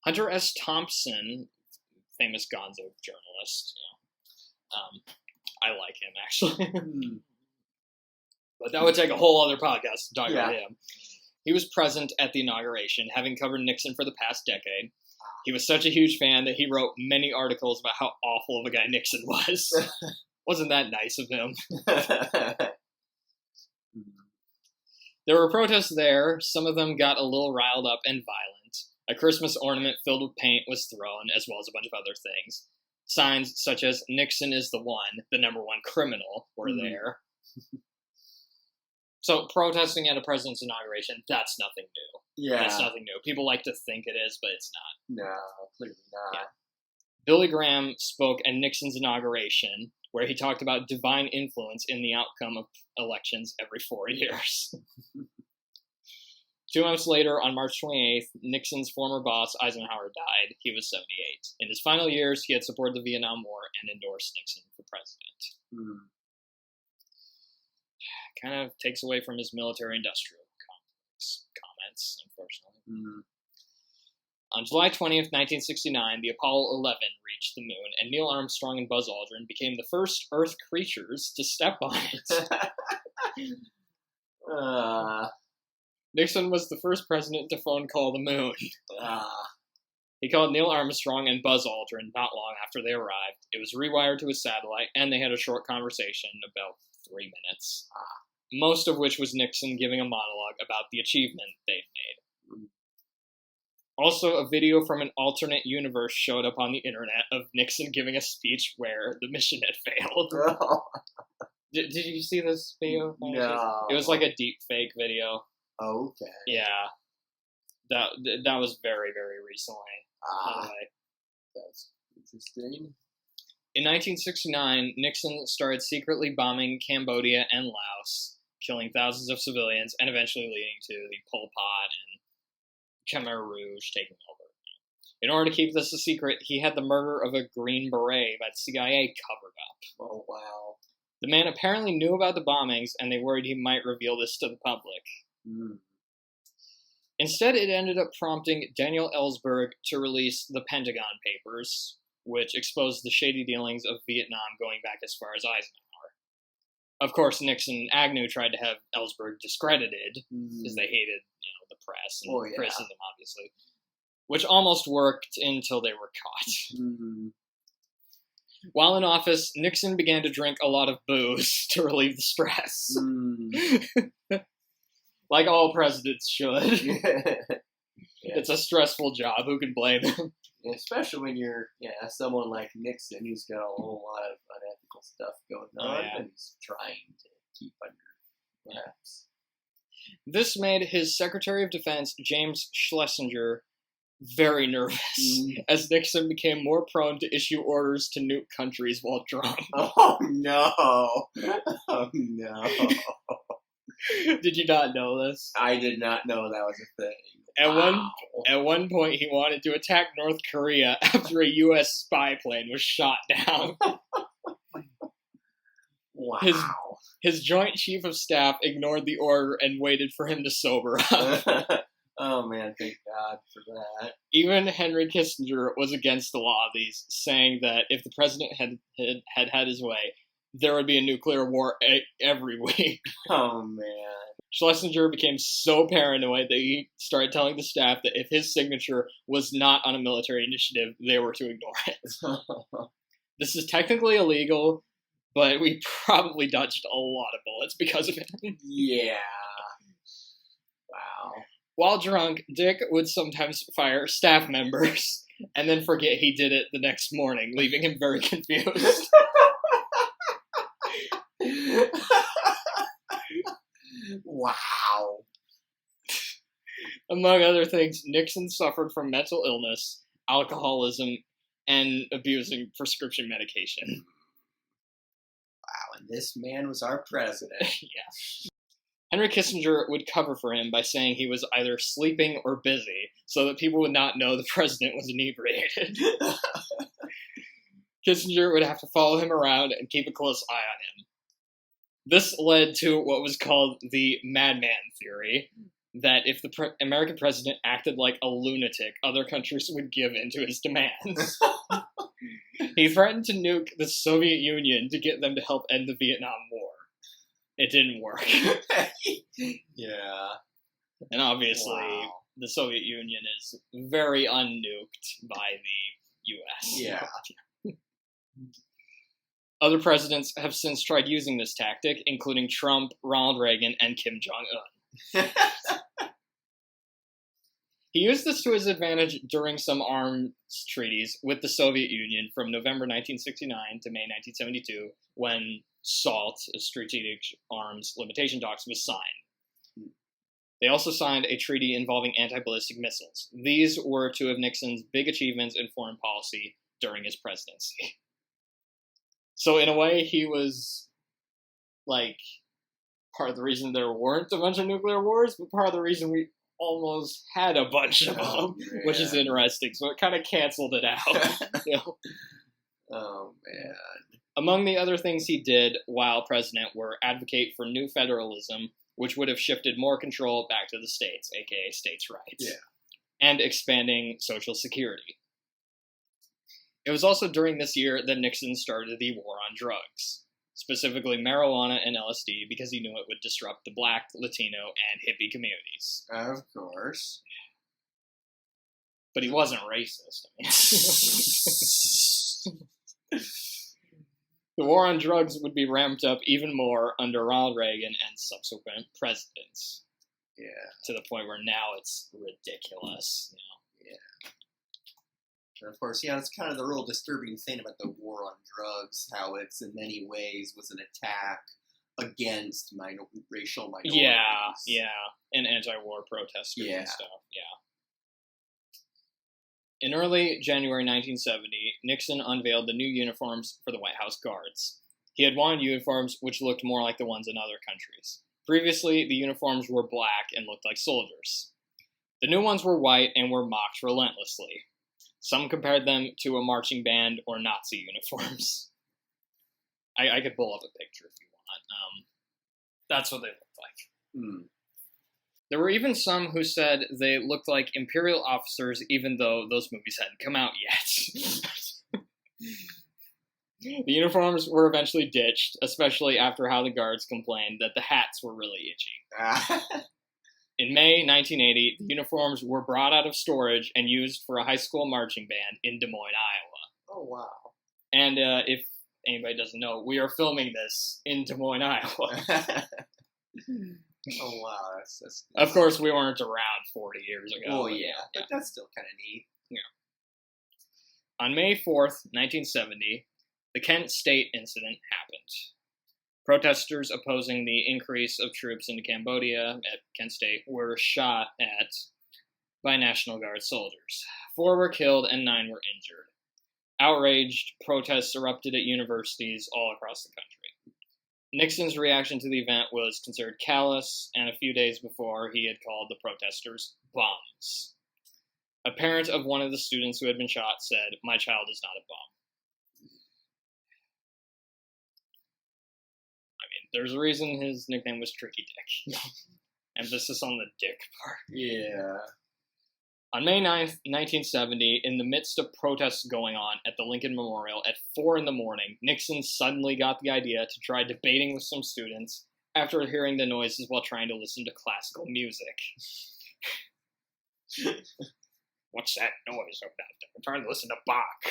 Hunter S. Thompson, famous Gonzo journalist. I like him, actually. But that would take a whole other podcast to talk about him. He was present at the inauguration, having covered Nixon for the past decade. He was such a huge fan that he wrote many articles about how awful of a guy Nixon was. Wasn't that nice of him? There were protests there. Some of them got a little riled up and violent. A Christmas ornament filled with paint was thrown, as well as a bunch of other things. Signs such as "Nixon is the one," the number one criminal, were there. So protesting at a president's inauguration, that's nothing new. Yeah. That's nothing new. People like to think it is, but it's not. No, clearly not. Yeah. Billy Graham spoke at Nixon's inauguration, where he talked about divine influence in the outcome of elections every 4 years. 2 months later, on March 28th, Nixon's former boss, Eisenhower, died. He was 78. In his final years, he had supported the Vietnam War and endorsed Nixon for president. Kind of takes away from his military-industrial comments, unfortunately. On July 20th, 1969, the Apollo 11 reached the moon, and Neil Armstrong and Buzz Aldrin became the first Earth creatures to step on it. Nixon was the first president to phone call the moon. He called Neil Armstrong and Buzz Aldrin not long after they arrived. It was rewired to his satellite, and they had a short conversation, about 3 minutes. Most of which was Nixon giving a monologue about the achievement they'd made. Also, a video from an alternate universe showed up on the internet of Nixon giving a speech where the mission had failed. Did you see this video? No. It was like a deep fake video. Okay. Yeah. That was very, very recently. Anyway. That's interesting. In 1969, Nixon started secretly bombing Cambodia and Laos, killing thousands of civilians, and eventually leading to the Pol Pot and Khmer Rouge taking over. In order to keep this a secret, he had the murder of a Green Beret by the CIA covered up. Oh, wow. The man apparently knew about the bombings, and they worried he might reveal this to the public. Instead, it ended up prompting Daniel Ellsberg to release the Pentagon Papers, which exposed the shady dealings of Vietnam going back as far as Eisenhower. Of course, Nixon and Agnew tried to have Ellsberg discredited, because they hated, the press and criticism, obviously. Which almost worked until they were caught. While in office, Nixon began to drink a lot of booze to relieve the stress. Like all presidents should. It's a stressful job. Who can blame him? Especially when you're someone like Nixon, who's got a whole lot of unethical stuff going on, and he's trying to keep under wraps. This made his Secretary of Defense, James Schlesinger, very nervous, as Nixon became more prone to issue orders to nuke countries while drunk. Oh, no. Oh, no. Did you not know this? I did not know that was a thing. At one point, he wanted to attack North Korea after a U.S. spy plane was shot down. Wow. His Joint Chief of Staff ignored the order and waited for him to sober up. Oh, man, thank God for that. Even Henry Kissinger was against the law of these, saying that if the president had his way, there would be a nuclear war every week. Oh, man. Schlesinger became so paranoid that he started telling the staff that if his signature was not on a military initiative, they were to ignore it. This is technically illegal, but we probably dodged a lot of bullets because of it. Yeah. Wow. While drunk, Dick would sometimes fire staff members and then forget he did it the next morning, leaving him very confused. Wow. Among other things, Nixon suffered from mental illness, alcoholism, and abusing prescription medication. Wow, and this man was our president. Yeah. Henry Kissinger would cover for him by saying he was either sleeping or busy, so that people would not know the president was inebriated. Kissinger would have to follow him around and keep a close eye on him. This led to what was called the madman theory, that if the American president acted like a lunatic, other countries would give in to his demands. He threatened to nuke the Soviet Union to get them to help end the Vietnam War. It didn't work. Yeah. And obviously, the Soviet Union is very unnuked by the U.S. Yeah. Other presidents have since tried using this tactic, including Trump, Ronald Reagan, and Kim Jong-un. He used this to his advantage during some arms treaties with the Soviet Union from November 1969 to May 1972, when SALT, Strategic Arms Limitation Talks, was signed. They also signed a treaty involving anti-ballistic missiles. These were two of Nixon's big achievements in foreign policy during his presidency. So in a way, he was, like, part of the reason there weren't a bunch of nuclear wars, but part of the reason we almost had a bunch of them, which is interesting. So it kind of canceled it out. You know? Oh, man. Among the other things he did while president were advocate for new federalism, which would have shifted more control back to the states, aka states' rights, and expanding Social Security. It was also during this year that Nixon started the war on drugs, specifically marijuana and LSD, because he knew it would disrupt the Black, Latino, and hippie communities. Of course. But he wasn't racist. The war on drugs would be ramped up even more under Ronald Reagan and subsequent presidents. Yeah. To the point where now it's ridiculous. You know? Yeah. And of course, it's kind of the real disturbing thing about the war on drugs, how it's in many ways was an attack against racial minorities. Yeah, and anti-war protesters and stuff, In early January 1970, Nixon unveiled the new uniforms for the White House Guards. He had wanted uniforms which looked more like the ones in other countries. Previously, the uniforms were black and looked like soldiers. The new ones were white and were mocked relentlessly. Some compared them to a marching band or Nazi uniforms. I could pull up a picture if you want. That's what they looked like. There were even some who said they looked like Imperial officers, even though those movies hadn't come out yet. The uniforms were eventually ditched, especially after how the guards complained that the hats were really itchy. In May 1980, the uniforms were brought out of storage and used for a high school marching band in Des Moines, Iowa. Oh, wow. And if anybody doesn't know, we are filming this in Des Moines, Iowa. Oh, wow. That's of course, we weren't around 40 years ago. Oh, yeah. But that's still kind of neat. Yeah. On May 4th, 1970, the Kent State incident happened. Protesters opposing the increase of troops into Cambodia at Kent State were shot at by National Guard soldiers. 4 were killed and 9 were injured. Outraged, protests erupted at universities all across the country. Nixon's reaction to the event was considered callous, and a few days before, he had called the protesters bums. A parent of one of the students who had been shot said, "My child is not a bum." There's a reason his nickname was Tricky Dick. Emphasis on the dick part. Yeah. On May 9th, 1970, in the midst of protests going on at the Lincoln Memorial at 4 in the morning, Nixon suddenly got the idea to try debating with some students after hearing the noises while trying to listen to classical music. What's that noise over there? I'm trying to listen to Bach.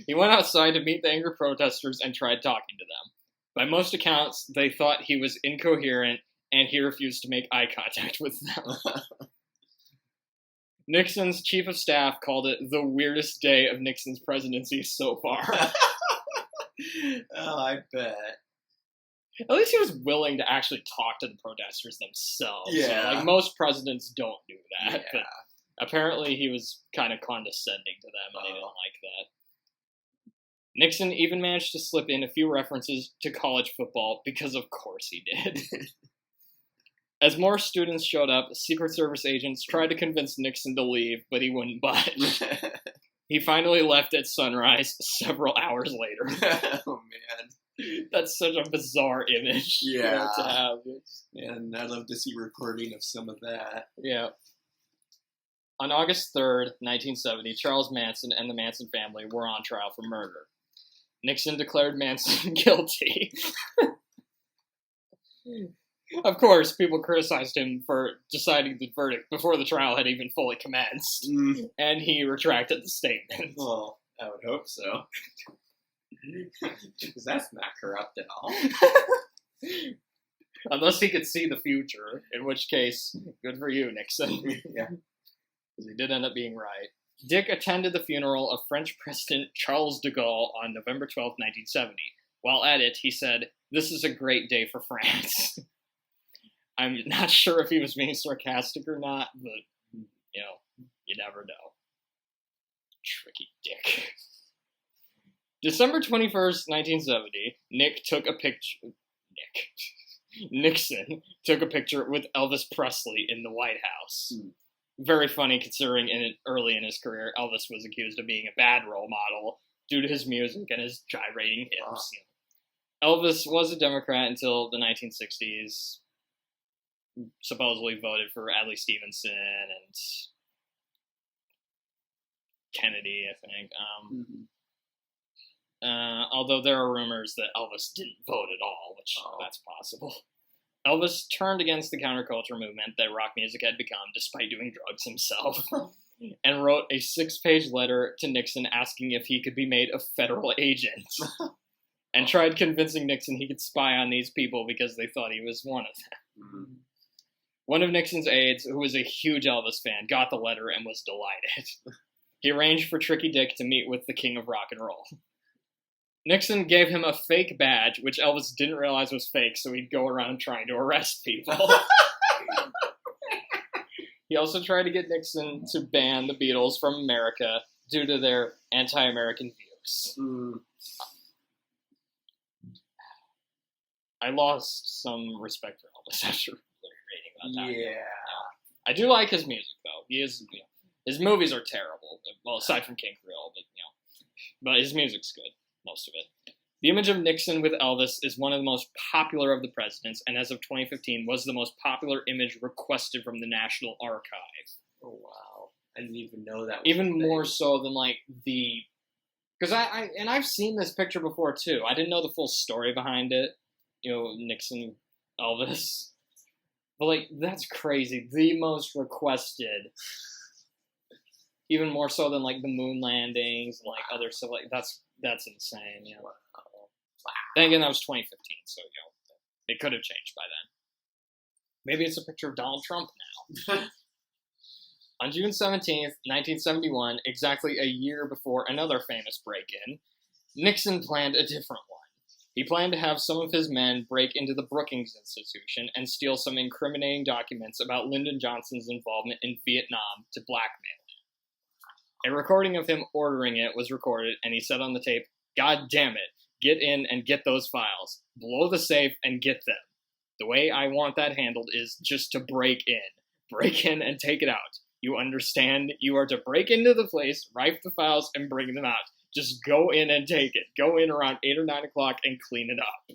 He went outside to meet the angry protesters and tried talking to them. By most accounts, they thought he was incoherent, and he refused to make eye contact with them. Nixon's chief of staff called it the weirdest day of Nixon's presidency so far. Oh, I bet. At least he was willing to actually talk to the protesters themselves. Yeah. Like, most presidents don't do that. Yeah. But apparently he was kind of condescending to them, and they didn't like that. Nixon even managed to slip in a few references to college football, because of course he did. As more students showed up, Secret Service agents tried to convince Nixon to leave, but he wouldn't budge. He finally left at sunrise several hours later. Oh, man. That's such a bizarre image Yeah. to have. And I'd love to see recording of some of that. Yeah. On August 3rd, 1970, Charles Manson and the Manson family were on trial for murder. Nixon declared Manson guilty. Of course, people criticized him for deciding the verdict before the trial had even fully commenced, and he retracted the statement. Well, I would hope so. Because that's not corrupt at all. Unless he could see the future, in which case, good for you, Nixon. Yeah. Because he did end up being right. Dick attended the funeral of French President Charles de Gaulle on November 12, 1970. While at it, he said, "This is a great day for France." I'm not sure if he was being sarcastic or not, but, you know, you never know. Tricky Dick. December 21st, 1970, Nixon took a picture with Elvis Presley in the White House. Very funny considering early in his career, Elvis was accused of being a bad role model due to his music and his gyrating hips. Elvis was a Democrat until the 1960s. Supposedly voted for Adlai Stevenson and Kennedy, I think. Although there are rumors that Elvis didn't vote at all, which that's possible. Elvis turned against the counterculture movement that rock music had become, despite doing drugs himself, and wrote a 6-page letter to Nixon asking if he could be made a federal agent, and tried convincing Nixon he could spy on these people because they thought he was one of them. One of Nixon's aides, who was a huge Elvis fan, got the letter and was delighted. He arranged for Tricky Dick to meet with the king of rock and roll. Nixon gave him a fake badge, which Elvis didn't realize was fake, so he'd go around trying to arrest people. He also tried to get Nixon to ban the Beatles from America due to their anti-American views. I lost some respect for Elvis after reading about that. Yeah. I do like his music, though. His movies are terrible. Well, aside from King Creole, but his music's good. Most of it. The image of Nixon with Elvis is one of the most popular of the presidents, and as of 2015, was the most popular image requested from the National Archive. Oh, wow. I didn't even know that. Even more so than, because I've seen this picture before, too. I didn't know the full story behind it. Nixon, Elvis. But, that's crazy. The most requested. Even more so than, the moon landings and, other stuff. That's insane, yeah. Wow. Then again, that was 2015, so, it could have changed by then. Maybe it's a picture of Donald Trump now. On June 17th, 1971, exactly a year before another famous break-in, Nixon planned a different one. He planned to have some of his men break into the Brookings Institution and steal some incriminating documents about Lyndon Johnson's involvement in Vietnam to blackmail him. A recording of him ordering it was recorded, and he said on the tape, "God damn it, get in and get those files. Blow the safe and get them. The way I want that handled is just to break in. Break in and take it out. You understand? You are to break into the place, write the files, and bring them out. Just go in and take it. Go in around 8 or 9 o'clock and clean it up."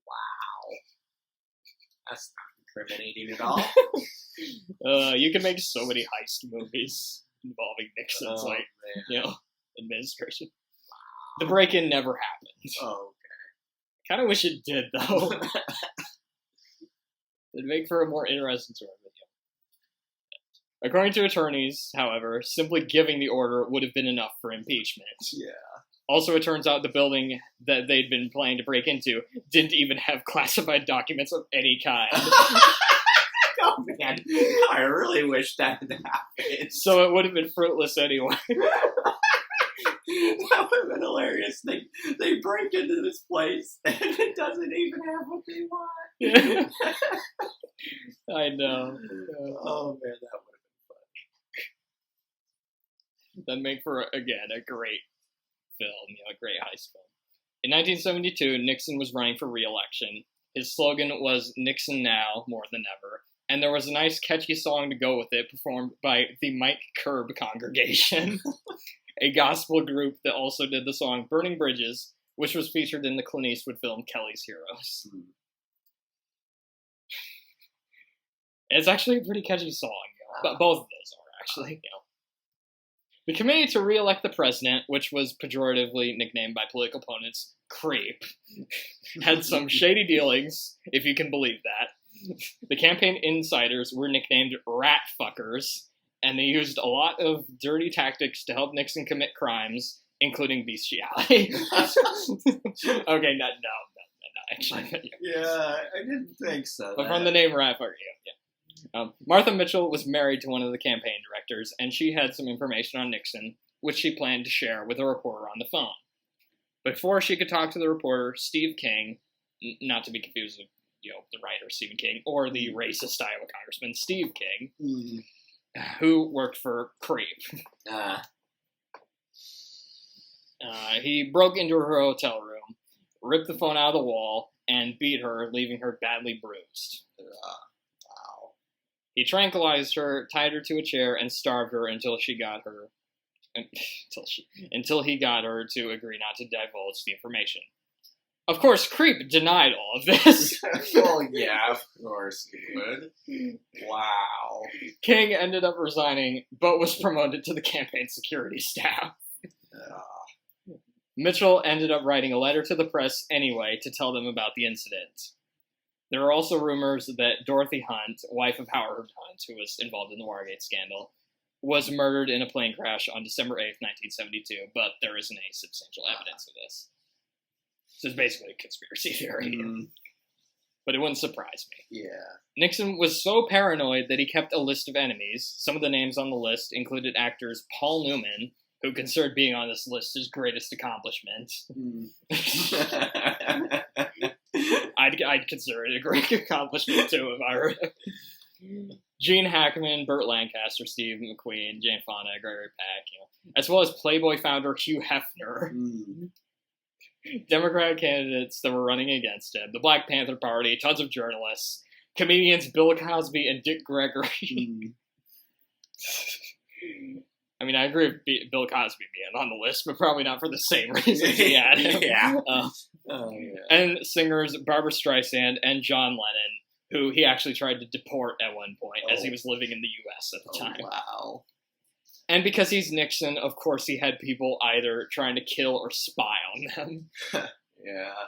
Wow. That's not incriminating at all. You can make so many heist movies involving Nixon's, administration. Wow. The break-in never happened. Oh, okay. Kind of wish it did, though. It'd make for a more interesting story. According to attorneys, however, simply giving the order would have been enough for impeachment. Yeah. Also, it turns out the building that they'd been planning to break into didn't even have classified documents of any kind. Oh, man. I really wish that had happened. So it would have been fruitless anyway. That would have been hilarious. They break into this place, and it doesn't even have what they want. Yeah. I know. Oh, man, that would have been funny. That'd make for, again, a great film, a great heist film. In 1972, Nixon was running for re-election. His slogan was "Nixon now, more than ever," and there was a nice catchy song to go with it, performed by the Mike Curb Congregation, a gospel group that also did the song "Burning Bridges," which was featured in the Clint Eastwood film Kelly's Heroes. It's actually a pretty catchy song, but both of those are actually. The committee to re-elect the president, which was pejoratively nicknamed by political opponents "creep," had some shady dealings, if you can believe that. The campaign insiders were nicknamed rat fuckers, and they used a lot of dirty tactics to help Nixon commit crimes, including bestiality. Okay, no, actually. Yeah, I didn't think so. But from the name rat fucker, yeah. Martha Mitchell was married to one of the campaign directors, and she had some information on Nixon, which she planned to share with a reporter on the phone. Before she could talk to the reporter, Steve King, not to be confused with the writer Stephen King, or the racist Iowa congressman Steve King, who worked for Creep. He broke into her hotel room, ripped the phone out of the wall, and beat her, leaving her badly bruised. He tranquilized her, tied her to a chair, and starved her until he got her to agree not to divulge the information. Of course, Creep denied all of this. Well, yeah, of course he would. Wow. King ended up resigning, but was promoted to the campaign security staff. Mitchell ended up writing a letter to the press anyway to tell them about the incident. There are also rumors that Dorothy Hunt, wife of Howard Hunt, who was involved in the Watergate scandal, was murdered in a plane crash on December 8th, 1972, but there isn't any substantial evidence of this. So it's basically a conspiracy theory. But it wouldn't surprise me. Yeah. Nixon was so paranoid that he kept a list of enemies. Some of the names on the list included actors Paul Newman, who considered being on this list his greatest accomplishment. I'd consider it a great accomplishment, too, if I were Gene Hackman, Burt Lancaster, Steve McQueen, Jane Fonda, Gregory Peck, as well as Playboy founder Hugh Hefner. Democratic candidates that were running against him, the Black Panther Party, tons of journalists, comedians Bill Cosby and Dick Gregory. I mean, I agree with Bill Cosby being on the list, but probably not for the same reasons he had him. Yeah. And singers Barbra Streisand and John Lennon, who he actually tried to deport at one point as he was living in the U.S. at the time. Wow. And because he's Nixon, of course he had people either trying to kill or spy on them. Yeah.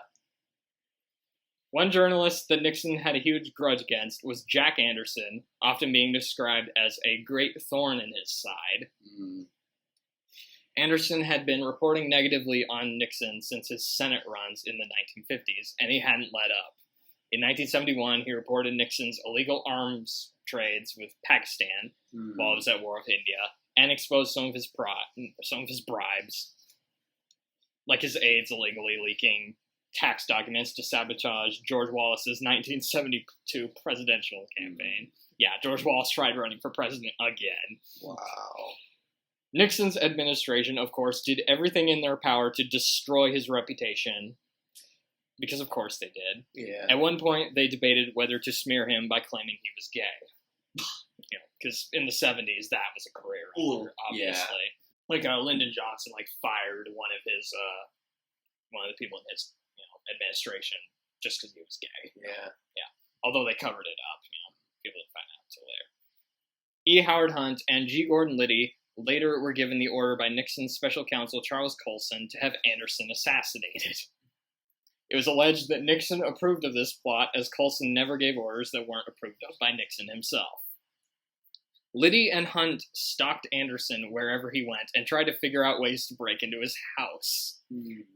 One journalist that Nixon had a huge grudge against was Jack Anderson, often being described as a great thorn in his side. Anderson had been reporting negatively on Nixon since his Senate runs in the 1950s, and he hadn't let up. In 1971, he reported Nixon's illegal arms trades with Pakistan while he was at war with India, and exposed some of his bribes, like his aides illegally leaking tax documents to sabotage George Wallace's 1972 presidential campaign. Yeah, George Wallace tried running for president again. Wow. Nixon's administration, of course, did everything in their power to destroy his reputation, because of course they did. Yeah. At one point, they debated whether to smear him by claiming he was gay. Because in the 70s, that was a career ender, obviously. Yeah. Like Lyndon Johnson, fired one of the people in his administration just because he was gay. Yeah. Although they covered it up, people didn't find out until later. E. Howard Hunt and G. Gordon Liddy later were given the order by Nixon's special counsel Charles Colson to have Anderson assassinated. It was alleged that Nixon approved of this plot, as Colson never gave orders that weren't approved of by Nixon himself. Liddy and Hunt stalked Anderson wherever he went and tried to figure out ways to break into his house.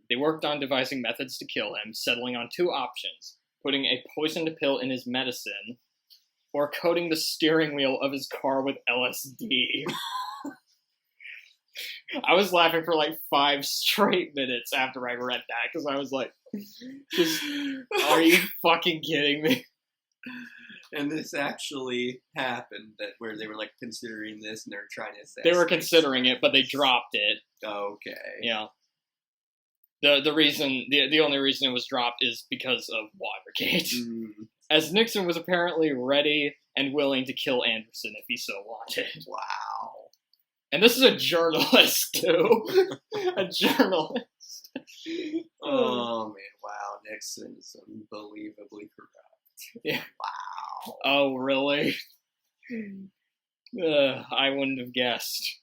They worked on devising methods to kill him, settling on two options: putting a poisoned pill in his medicine, or coating the steering wheel of his car with LSD. I was laughing for 5 straight minutes after I read that, because I was like, are you fucking kidding me? And this actually happened, where they were considering this and they were trying to assassinate. They were considering it, but they dropped it. Okay. Yeah. The only reason it was dropped is because of Watergate. As Nixon was apparently ready and willing to kill Anderson if he so wanted. Wow. And this is a journalist, too. A journalist. Nixon is unbelievably corrupt. Yeah. Wow. Oh, really? I wouldn't have guessed.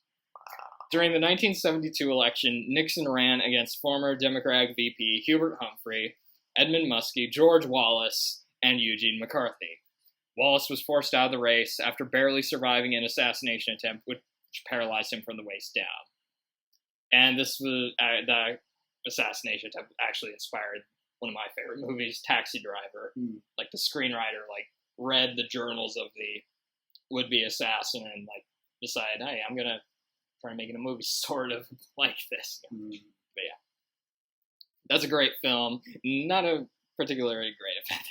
During the 1972 election, Nixon ran against former Democratic VP Hubert Humphrey, Edmund Muskie, George Wallace, and Eugene McCarthy. Wallace was forced out of the race after barely surviving an assassination attempt which paralyzed him from the waist down. And this was the assassination attempt actually inspired one of my favorite movies, Taxi Driver. Like the screenwriter read the journals of the would-be assassin and decided, hey, I'm gonna try making a movie sort of like this. But yeah, that's a great film. Not a particularly great effect.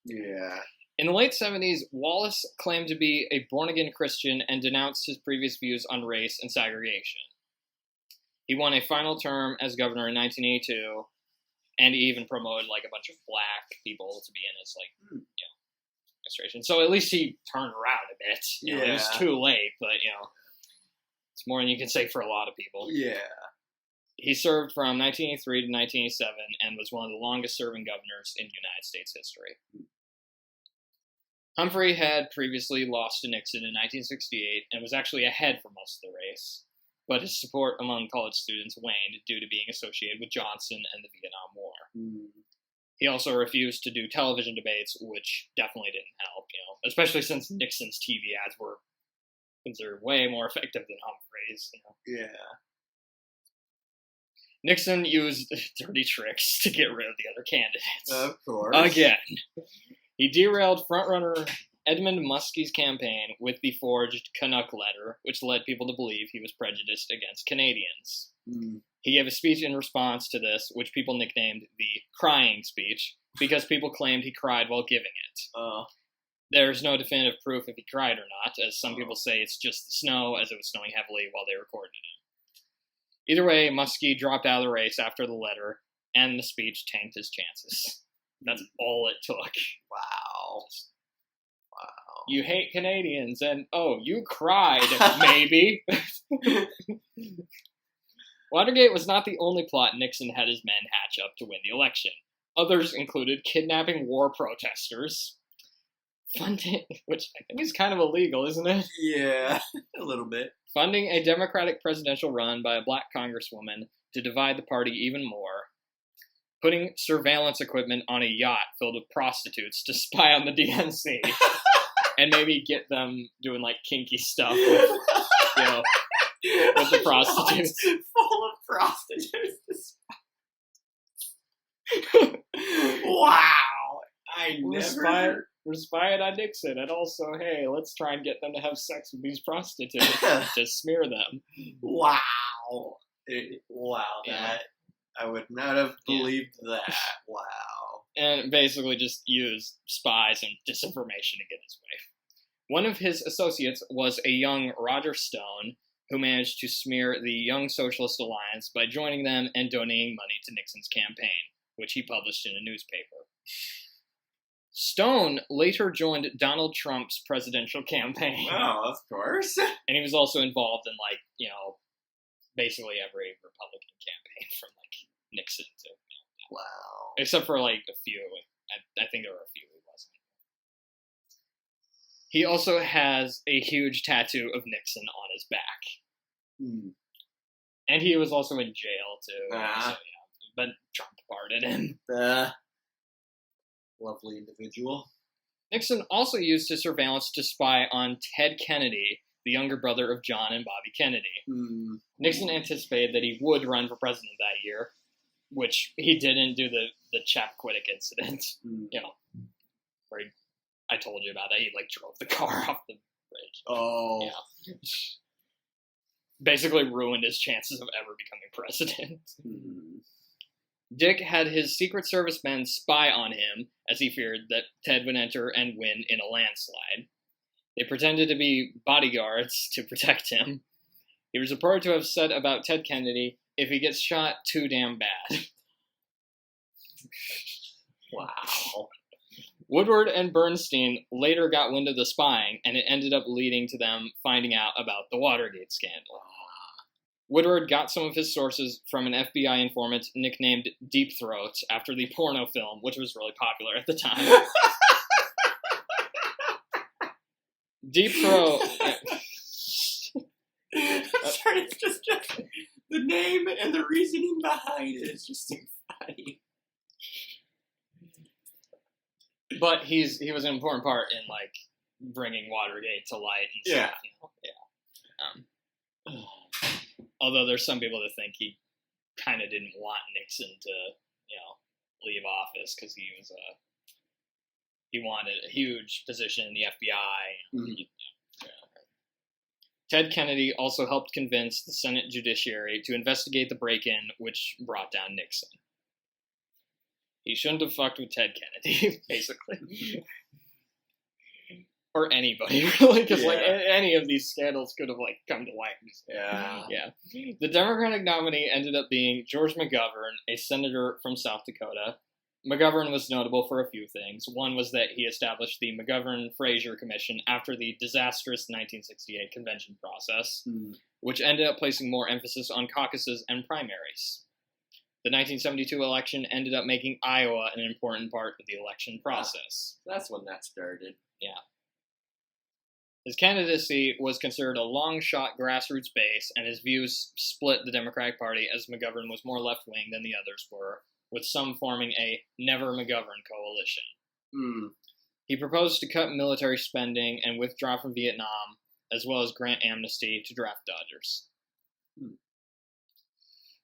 Yeah. In the late 70s, Wallace claimed to be a born-again Christian and denounced his previous views on race and segregation. He won a final term as governor in 1982, and he even promoted a bunch of black people to be in his administration. So at least he turned around a bit. It was too late, but it's more than you can say for a lot of people. Yeah. He served from 1983 to 1987 and was one of the longest-serving governors in United States history. Humphrey had previously lost to Nixon in 1968 and was actually ahead for most of the race, but his support among college students waned due to being associated with Johnson and the Vietnam War. He also refused to do television debates, which definitely didn't help, especially since Nixon's TV ads were considered way more effective than Humphrey's. Yeah. Nixon used dirty tricks to get rid of the other candidates. Of course. Again. He derailed frontrunner Edmund Muskie's campaign with the forged Canuck letter, which led people to believe he was prejudiced against Canadians. He gave a speech in response to this, which people nicknamed the crying speech, because people claimed he cried while giving it. There's no definitive proof if he cried or not, as some people say it's just the snow, as it was snowing heavily while they recorded him. Either way, Muskie dropped out of the race after the letter, and the speech tanked his chances. That's all it took. Wow. You hate Canadians, and you cried, maybe. Watergate was not the only plot Nixon had his men hatch up to win the election. Others included kidnapping war protesters, funding, which I think is kind of illegal, isn't it? Yeah, a little bit. Funding a Democratic presidential run by a black congresswoman to divide the party even more. Putting surveillance equipment on a yacht filled with prostitutes to spy on the DNC. And maybe get them doing kinky stuff with, with the prostitutes. Full of prostitutes. Wow. We're spying on Nixon, and also, hey, let's try and get them to have sex with these prostitutes to smear them. Wow. Yeah. I would not have believed that. Wow. And basically just use spies and disinformation to get his way. One of his associates was a young Roger Stone, who managed to smear the Young Socialist Alliance by joining them and donating money to Nixon's campaign, which he published in a newspaper. Stone later joined Donald Trump's presidential campaign. Oh, of course. And he was also involved in, basically every Republican campaign from, Nixon to, Wow. except for, a few. I think there were a few he wasn't. He also has a huge tattoo of Nixon on his back. And he was also in jail, too. So, but Trump pardoned him. Lovely individual. Nixon also used his surveillance to spy on Ted Kennedy, the younger brother of John and Bobby Kennedy. Nixon anticipated that he would run for president that year, which he didn't do the Chappaquiddick incident, where I told you about that. He drove the car off the bridge. Oh. Yeah. Basically ruined his chances of ever becoming president. Dick had his Secret Service men spy on him, as he feared that Ted would enter and win in a landslide. They pretended to be bodyguards to protect him. He was reported to have said about Ted Kennedy, "If he gets shot, too damn bad." Wow. Woodward and Bernstein later got wind of the spying, and it ended up leading to them finding out about the Watergate scandal. Woodward got some of his sources from an FBI informant nicknamed Deep Throat after the porno film, which was really popular at the time. Deep Throat. I'm sorry, it's just the name and the reasoning behind it is just so funny. But he was an important part in like bringing Watergate to light and stuff. Although there's some people that think he kind of didn't want Nixon to, leave office because he wanted a huge position in the FBI. Mm-hmm. Ted Kennedy also helped convince the Senate Judiciary to investigate the break-in, which brought down Nixon. He shouldn't have fucked with Ted Kennedy, basically. Or anybody, really, because any of these scandals could have come to light. Yeah. The Democratic nominee ended up being George McGovern, a senator from South Dakota. McGovern was notable for a few things. One was that he established the McGovern-Fraser Commission after the disastrous 1968 convention process, which ended up placing more emphasis on caucuses and primaries. The 1972 election ended up making Iowa an important part of the election process. That's when that started. Yeah. His candidacy was considered a long-shot grassroots base, and his views split the Democratic Party as McGovern was more left-wing than the others were, with some forming a Never-McGovern coalition. He proposed to cut military spending and withdraw from Vietnam, as well as grant amnesty to draft dodgers.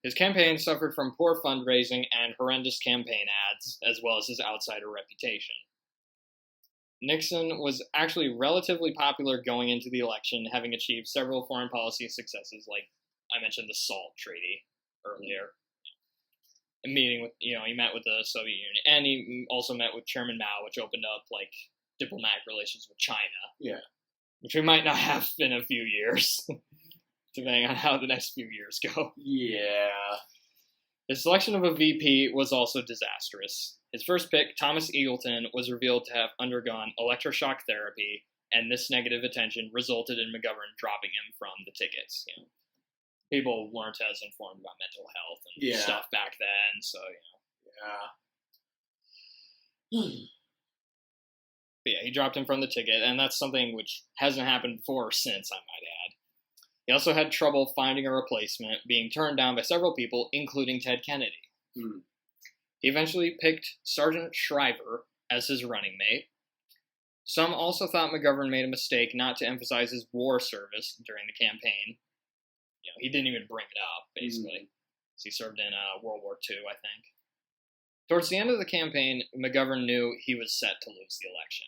His campaign suffered from poor fundraising and horrendous campaign ads, as well as his outsider reputation. Nixon was actually relatively popular going into the election, having achieved several foreign policy successes, like I mentioned the SALT Treaty earlier. A meeting with, he met with the Soviet Union, and he also met with Chairman Mao, which opened up, diplomatic relations with China. Yeah. Which we might not have in a few years, depending on how the next few years go. Yeah. His selection of a VP was also disastrous. His first pick, Thomas Eagleton, was revealed to have undergone electroshock therapy, and this negative attention resulted in McGovern dropping him from the tickets. People weren't as informed about mental health and stuff back then, so, But he dropped him from the ticket, and that's something which hasn't happened before or since, I might add. He also had trouble finding a replacement, being turned down by several people, including Ted Kennedy. He eventually picked Sergeant Shriver as his running mate. Some also thought McGovern made a mistake not to emphasize his war service during the campaign. He didn't even bring it up, basically. He served in World War II, I think. Towards the end of the campaign, McGovern knew he was set to lose the election.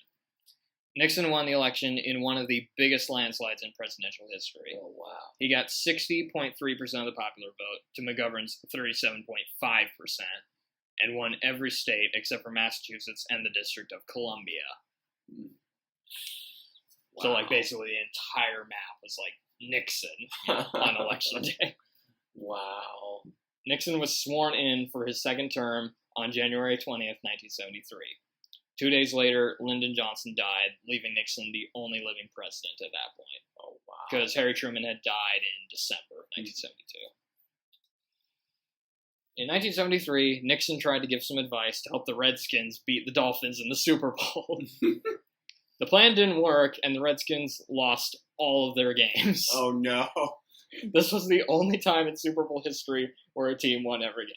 Nixon won the election in one of the biggest landslides in presidential history. Oh, wow. He got 60.3% of the popular vote to McGovern's 37.5%, and won every state except for Massachusetts and the District of Columbia. Wow. So, basically the entire map was, Nixon on election day. Wow. Nixon was sworn in for his second term on January 20th, 1973. 2 days later, Lyndon Johnson died, leaving Nixon the only living president at that point. Oh, wow. Because Harry Truman had died in December of 1972. In 1973, Nixon tried to give some advice to help the Redskins beat the Dolphins in the Super Bowl. The plan didn't work, and the Redskins lost all of their games. Oh, no. This was the only time in Super Bowl history where a team won every game.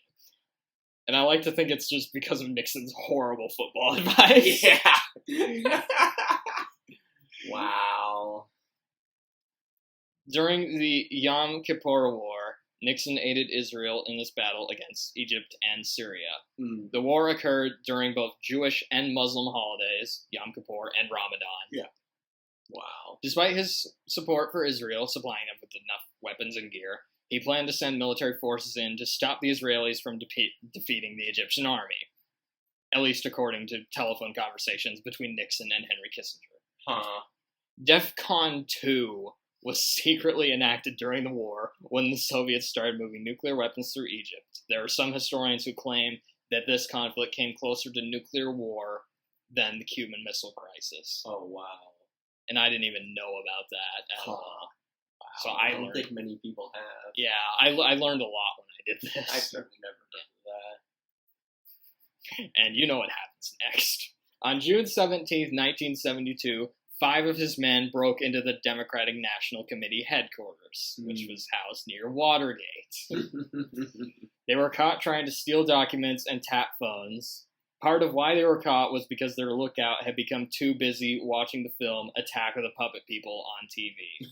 And I like to think it's just because of Nixon's horrible football advice. Yeah. Wow. During the Yom Kippur War, Nixon aided Israel in this battle against Egypt and Syria. The war occurred during both Jewish and Muslim holidays, Yom Kippur and Ramadan. Yeah. Wow. Despite his support for Israel, supplying them with enough weapons and gear, he planned to send military forces in to stop the Israelis from defeating the Egyptian army, at least according to telephone conversations between Nixon and Henry Kissinger. DEFCON 2 was secretly enacted during the war when the Soviets started moving nuclear weapons through Egypt. There are some historians who claim that this conflict came closer to nuclear war than the Cuban Missile Crisis. Oh, wow. And I didn't even know about that at all. So I I don't learned. think many people have. Yeah, I learned a lot when I did this. I've certainly never done that. And you know what happens next. On June 17th, 1972, 5 of his men broke into the Democratic National Committee headquarters, which was housed near Watergate. They were caught trying to steal documents and tap phones. Part of why they were caught was because their lookout had become too busy watching the film Attack of the Puppet People on TV.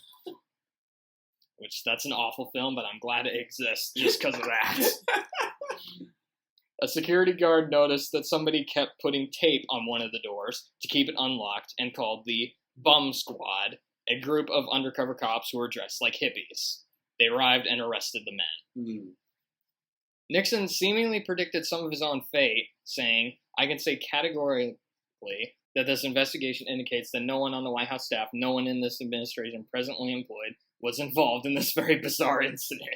Which, that's an awful film, but I'm glad it exists just because of that. A security guard noticed that somebody kept putting tape on one of the doors to keep it unlocked and called the Bum Squad, a group of undercover cops who were dressed like hippies. They arrived and arrested the men. Nixon seemingly predicted some of his own fate, saying, "I can say categorically that this investigation indicates that no one on the White House staff, no one in this administration presently employed, was involved in this very bizarre incident.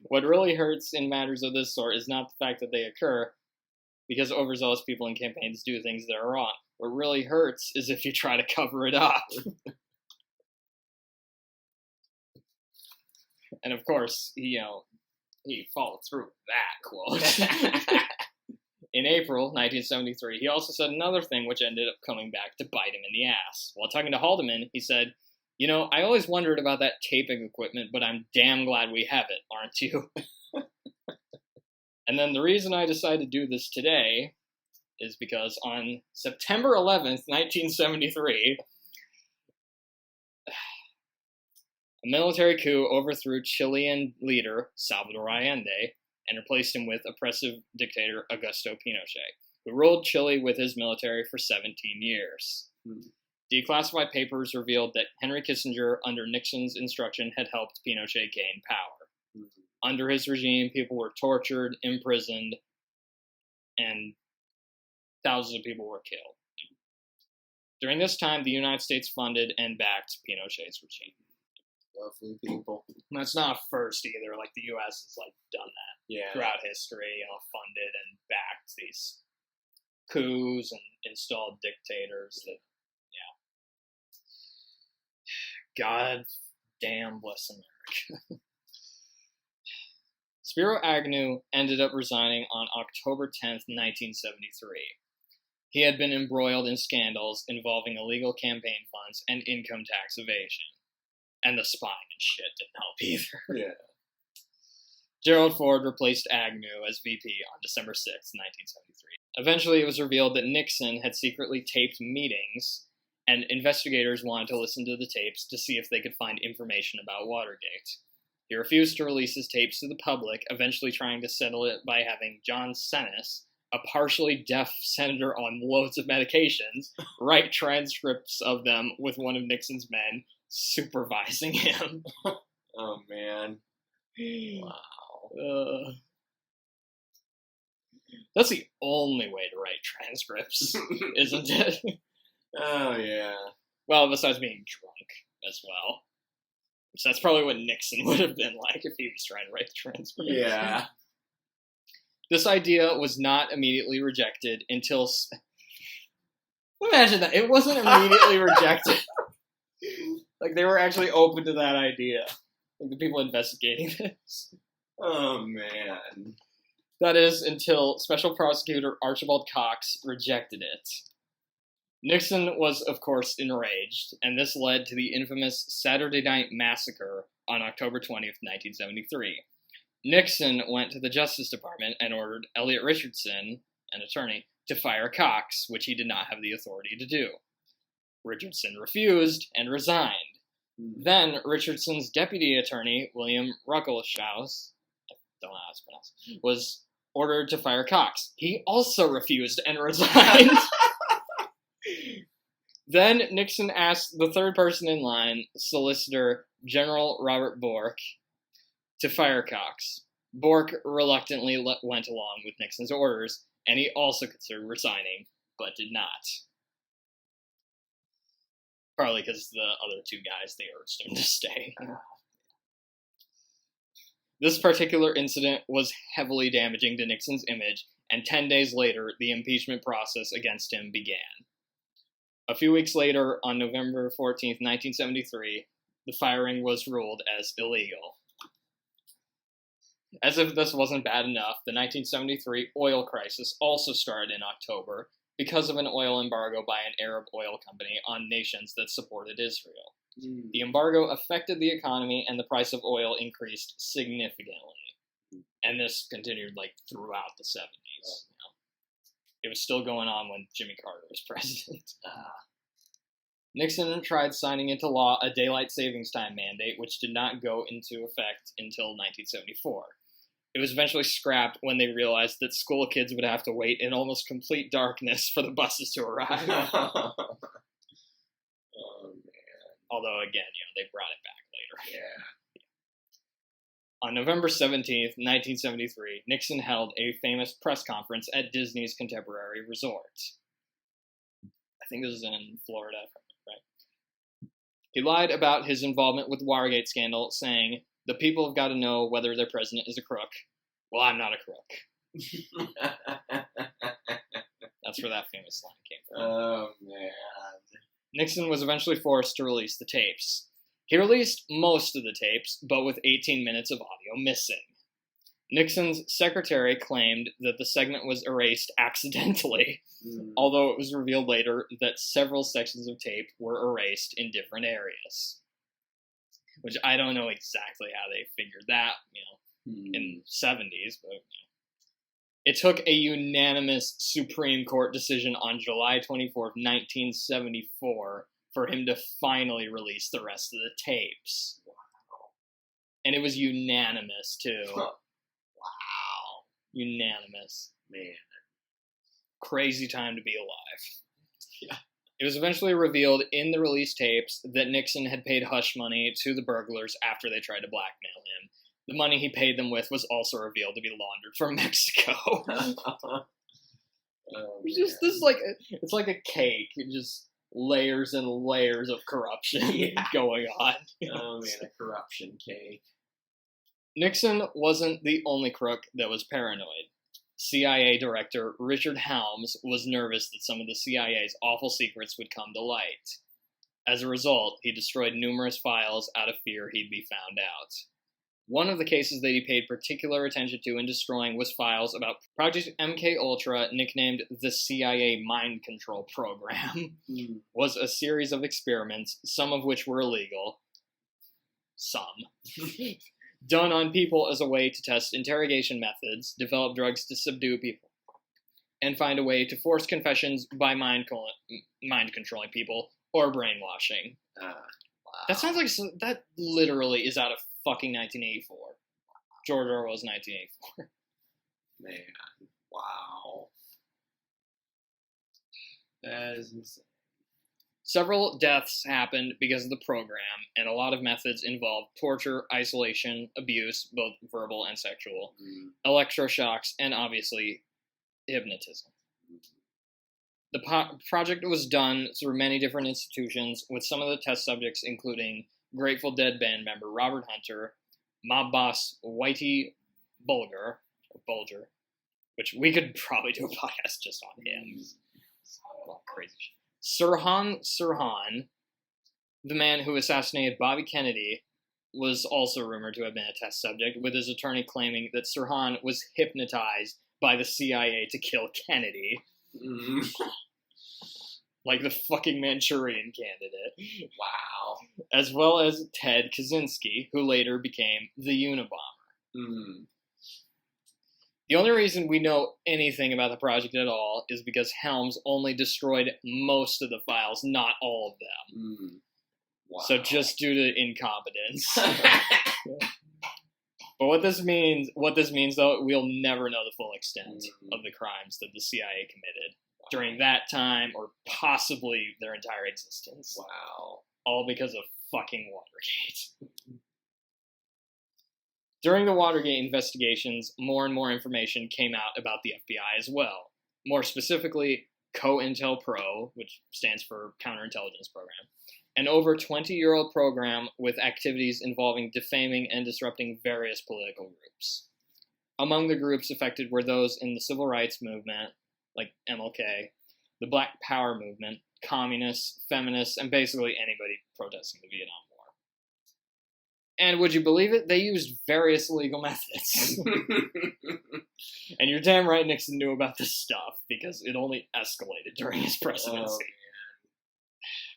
What really hurts in matters of this sort is not the fact that they occur, because overzealous people in campaigns do things that are wrong. What really hurts is if you try to cover it up." And of course, he followed through with that quote. In April 1973, he also said another thing which ended up coming back to bite him in the ass. While talking to Haldeman, he said, "I always wondered about that taping equipment, but I'm damn glad we have it, aren't you?" And then the reason I decided to do this today is because on September 11th, 1973, a military coup overthrew Chilean leader Salvador Allende and replaced him with oppressive dictator Augusto Pinochet, who ruled Chile with his military for 17 years. Declassified papers revealed that Henry Kissinger, under Nixon's instruction, had helped Pinochet gain power. Under his regime, people were tortured, imprisoned, and thousands of people were killed. During this time, the United States funded and backed Pinochet's regime. Lovely people. And that's not a first either. Like, the U.S. has done that throughout history. Funded and backed these coups and installed dictators. That, God damn bless America. Spiro Agnew ended up resigning on October 10th, 1973. He had been embroiled in scandals involving illegal campaign funds and income tax evasion. And the spying and shit didn't help either. Yeah. Gerald Ford replaced Agnew as VP on December 6, 1973. Eventually, it was revealed that Nixon had secretly taped meetings, and investigators wanted to listen to the tapes to see if they could find information about Watergate. He refused to release his tapes to the public, eventually trying to settle it by having John Stennis, a partially deaf senator on loads of medications, write transcripts of them with one of Nixon's men supervising him. Oh, man. Wow. That's the only way to write transcripts, isn't it? Oh, yeah. Well, besides being drunk as well. So that's probably what Nixon would have been like if he was trying to write the transcript. Yeah. This idea was not immediately rejected until... Imagine that. It wasn't immediately rejected. They were actually open to that idea. The people investigating this. Oh, man. That is, until Special Prosecutor Archibald Cox rejected it. Nixon was, of course, enraged, and this led to the infamous Saturday Night Massacre on October 20th, 1973. Nixon went to the Justice Department and ordered Elliot Richardson, an attorney, to fire Cox, which he did not have the authority to do. Richardson refused and resigned. Then Richardson's deputy attorney, William Ruckelshaus, I don't know how it's pronounced, was ordered to fire Cox. He also refused and resigned. Then Nixon asked the third person in line, Solicitor General Robert Bork, to fire Cox. Bork reluctantly went along with Nixon's orders, and he also considered resigning, but did not. Probably because the other two guys, they urged him to stay. This particular incident was heavily damaging to Nixon's image, and 10 days later, the impeachment process against him began. A few weeks later, on November 14th, 1973, the firing was ruled as illegal. As if this wasn't bad enough, the 1973 oil crisis also started in October because of an oil embargo by an Arab oil company on nations that supported Israel. The embargo affected the economy, and the price of oil increased significantly. And this continued throughout the 70s. It was still going on when Jimmy Carter was president. Nixon tried signing into law a daylight savings time mandate, which did not go into effect until 1974. It was eventually scrapped when they realized that school kids would have to wait in almost complete darkness for the buses to arrive. Oh, man. Although, again, they brought it back later. Yeah. On November 17th, 1973, Nixon held a famous press conference at Disney's Contemporary Resort. I think this is in Florida, right? He lied about his involvement with the Watergate scandal, saying, "The people have got to know whether their president is a crook. Well, I'm not a crook." That's where that famous line came from. Oh, man. Nixon was eventually forced to release the tapes. He released most of the tapes, but with 18 minutes of audio missing. Nixon's secretary claimed that the segment was erased accidentally, although it was revealed later that several sections of tape were erased in different areas. Which I don't know exactly how they figured that, in the 70s, but it took a unanimous Supreme Court decision on July 24th, 1974, for him to finally release the rest of the tapes. Wow. And it was unanimous, too. Wow. Unanimous. Man. Crazy time to be alive. Yeah. It was eventually revealed in the released tapes that Nixon had paid hush money to the burglars after they tried to blackmail him. The money he paid them with was also revealed to be laundered from Mexico. It's like a cake. It just layers and layers of corruption going on. Oh man, a corruption cake. Nixon wasn't the only crook that was paranoid. CIA Director Richard Helms was nervous that some of the CIA's awful secrets would come to light. As a result, he destroyed numerous files out of fear he'd be found out. One of the cases that he paid particular attention to in destroying was files about Project MKUltra, nicknamed the CIA Mind Control Program, was a series of experiments, some of which were illegal, done on people as a way to test interrogation methods, develop drugs to subdue people, and find a way to force confessions by mind-controlling people or brainwashing. Wow. That sounds like that literally is out of fucking 1984. George Orwell's 1984. Man, wow. That is insane. Several deaths happened because of the program, and a lot of methods involved torture, isolation, abuse, both verbal and sexual, electroshocks, and obviously hypnotism. The project was done through many different institutions, with some of the test subjects including Grateful Dead band member Robert Hunter, mob boss Whitey Bulger, which we could probably do a podcast just on him. Crazy shit. Sirhan, the man who assassinated Bobby Kennedy, was also rumored to have been a test subject, with his attorney claiming that Sirhan was hypnotized by the CIA to kill Kennedy. Like the fucking Manchurian Candidate. Wow. As well as Ted Kaczynski, who later became the Unabomber. The only reason we know anything about the project at all is because Helms only destroyed most of the files, not all of them. Wow. So just due to incompetence. But what this means though, we'll never know the full extent of the crimes that the CIA committed during that time, or possibly their entire existence. Wow. All because of fucking Watergate. During the Watergate investigations, more and more information came out about the FBI as well. More specifically, COINTELPRO, which stands for Counterintelligence Program, an over 20-year-old program with activities involving defaming and disrupting various political groups. Among the groups affected were those in the civil rights movement, like MLK, the Black Power movement, communists, feminists, and basically anybody protesting the Vietnam War. And would you believe it? They used various legal methods. And you're damn right Nixon knew about this stuff, because it only escalated during his presidency.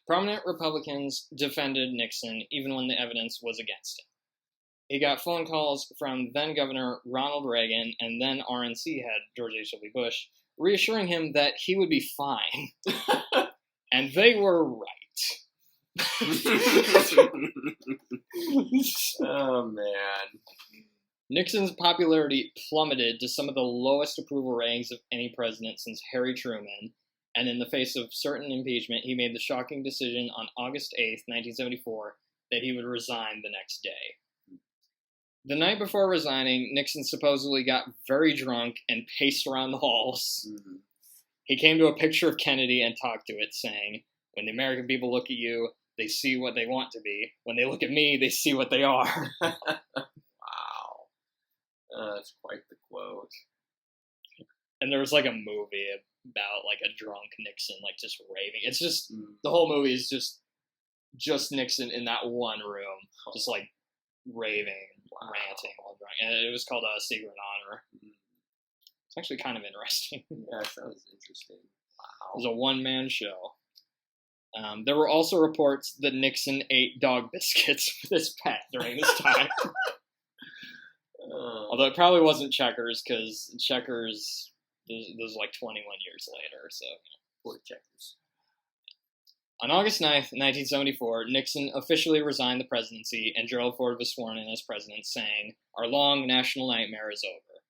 Prominent Republicans defended Nixon even when the evidence was against him. He got phone calls from then-Governor Ronald Reagan and then RNC head George H.W. Bush, reassuring him that he would be fine. And they were right. Oh, man. Nixon's popularity plummeted to some of the lowest approval ratings of any president since Harry Truman, and in the face of certain impeachment, he made the shocking decision on August 8th, 1974, that he would resign the next day. The night before resigning, Nixon supposedly got very drunk and paced around the halls. Mm-hmm. He came to a picture of Kennedy and talked to it, saying, "When the American people look at you, they see what they want to be. When they look at me, they see what they are." Wow. That's quite the quote. And there was like a movie about like a drunk Nixon, like just raving. It's just, the whole movie is just Nixon in that one room, just like raving, ranting while drunk. And it was called Secret Honor. It's actually kind of interesting. Yeah, that sounds interesting. Wow. It was a one-man show. There were also reports that Nixon ate dog biscuits with his pet during this time. Although it probably wasn't Checkers, because Checkers, this was like 21 years later, so. Poor Checkers. On August 9th, 1974, Nixon officially resigned the presidency, and Gerald Ford was sworn in as president, saying, "Our long national nightmare is over."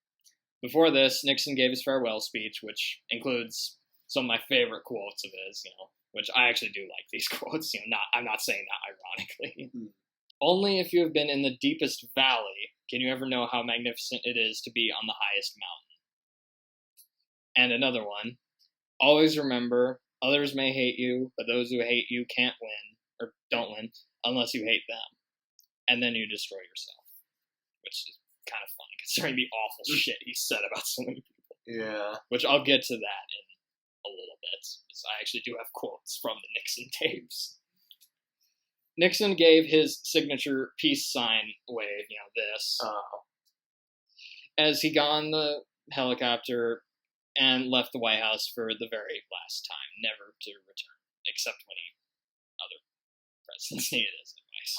Before this, Nixon gave his farewell speech, which includes some of my favorite quotes of his, which I actually do like these quotes. I'm not saying that ironically. Mm-hmm. "Only if you have been in the deepest valley can you ever know how magnificent it is to be on the highest mountain." And another one, "Always remember, others may hate you, but those who hate you can't win, or don't win, unless you hate them. And then you destroy yourself." Which is kind of funny, considering the awful shit he said about so many people. Yeah. Which I'll get to that in a little bit, because I actually do have quotes from the Nixon tapes. Nixon gave his signature peace sign wave, this, as he got on the helicopter and left the White House for the very last time, never to return, except when other presidents needed his advice.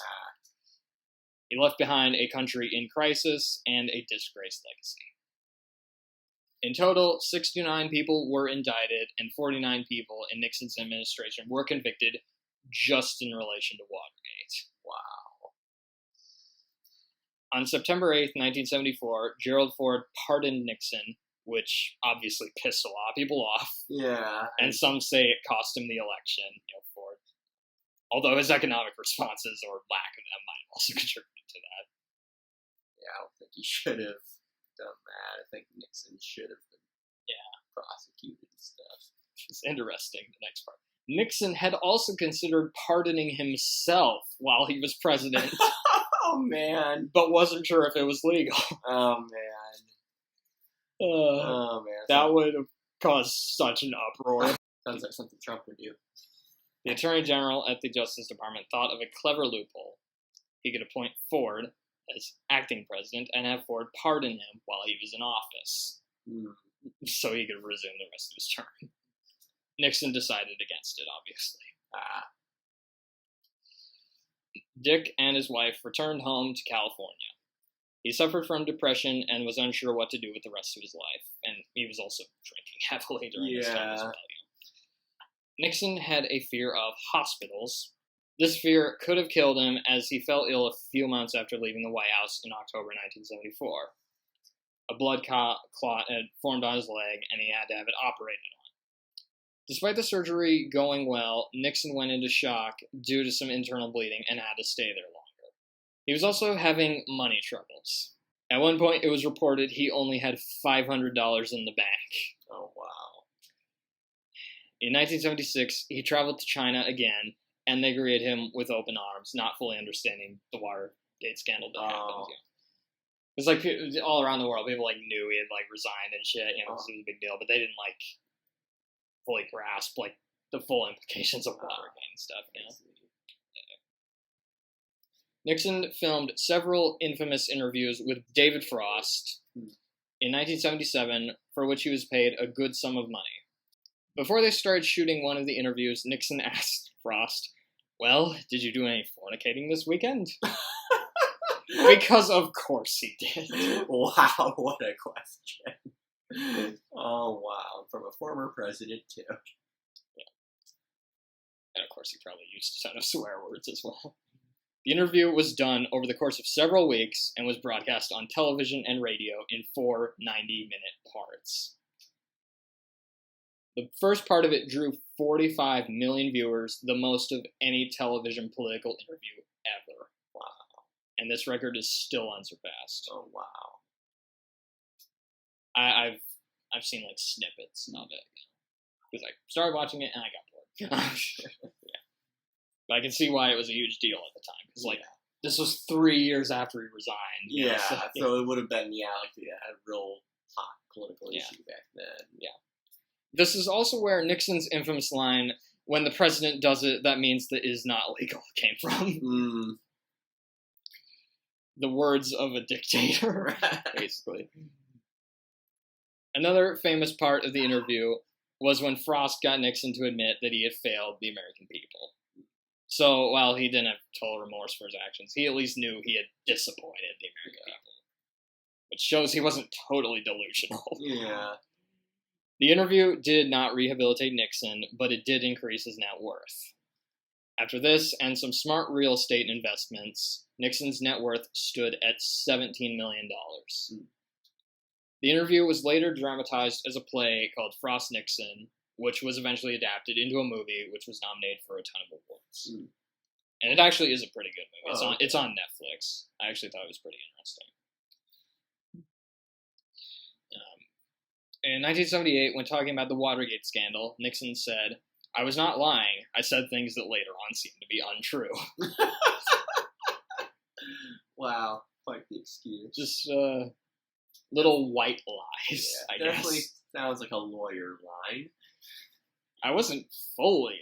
He left behind a country in crisis and a disgraced legacy. In total, 69 people were indicted, and 49 people in Nixon's administration were convicted just in relation to Watergate. Wow. On September 8th, 1974, Gerald Ford pardoned Nixon, which obviously pissed a lot of people off. Yeah. And some say it cost him the election, Ford. Although his economic responses, or lack of them, might have also contributed to that. Yeah, I don't think he should have done that. I think Nixon should have been prosecuted and stuff. It's interesting, the next part. Nixon had also considered pardoning himself while he was president. Oh, man. But wasn't sure if it was legal. Oh, man. That would have caused such an uproar. Sounds like something Trump would do. The Attorney General at the Justice Department thought of a clever loophole. He could appoint Ford as acting president and have Ford pardon him while he was in office, so he could resume the rest of his term. Nixon decided against it, obviously. Dick and his wife returned home to California. He suffered from depression and was unsure what to do with the rest of his life, and he was also drinking heavily during this time as well. Nixon had a fear of hospitals. This fear could have killed him, as he fell ill a few months after leaving the White House in October 1974. A blood clot had formed on his leg, and he had to have it operated on. Despite the surgery going well, Nixon went into shock due to some internal bleeding and had to stay there longer. He was also having money troubles. At one point, it was reported he only had $500 in the bank. Oh, wow. In 1976, he traveled to China again, and they greeted him with open arms, not fully understanding the Watergate scandal that happened. It was like all around the world, people knew he had resigned and shit. It was a big deal, but they didn't fully grasp the full implications of Watergate and stuff. Nixon filmed several infamous interviews with David Frost in 1977, for which he was paid a good sum of money. Before they started shooting one of the interviews, Nixon asked Frost, "Well, did you do any fornicating this weekend?" Because of course he did. Wow, what a question. Oh, wow. From a former president, too. And of course he probably used a ton of swear words as well. The interview was done over the course of several weeks and was broadcast on television and radio in 4 90-minute parts. The first part of it drew 45 million viewers, the most of any television political interview ever. Wow. And this record is still unsurpassed. Oh, wow. I've seen like snippets of it because I started watching it and I got bored. Yeah. But I can see why it was a huge deal at the time because this was 3 years after he resigned. Yeah, so it would have been like a real hot political issue back then. Yeah. This is also where Nixon's infamous line, "When the president does it, that means that it is not legal," came from. The words of a dictator, basically. Another famous part of the interview was when Frost got Nixon to admit that he had failed the American people. So while he didn't have total remorse for his actions, he at least knew he had disappointed the American people, which shows he wasn't totally delusional. Yeah. The interview did not rehabilitate Nixon, but it did increase his net worth. After this and some smart real estate investments, Nixon's net worth stood at $17 million. The interview was later dramatized as a play called Frost Nixon, which was eventually adapted into a movie, which was nominated for a ton of awards. And it actually is a pretty good movie. It's on Netflix. I actually thought it was pretty interesting. In 1978, when talking about the Watergate scandal, Nixon said, "I was not lying. I said things that later on seemed to be untrue." Wow, quite the excuse. Just little white lies, I definitely guess. Sounds like a lawyer line. I wasn't fully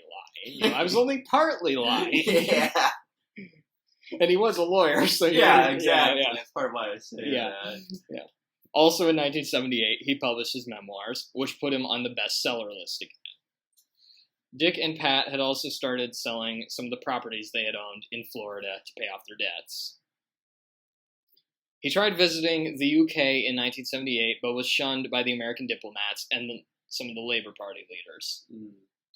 lying. I was only partly lying. Yeah. And he was a lawyer, so yeah, exactly. Yeah. That's part of why I say that. Yeah. Also in 1978, he published his memoirs, which put him on the bestseller list again. Dick and Pat had also started selling some of the properties they had owned in Florida to pay off their debts. He tried visiting the UK in 1978, but was shunned by the American diplomats and some of the Labour Party leaders.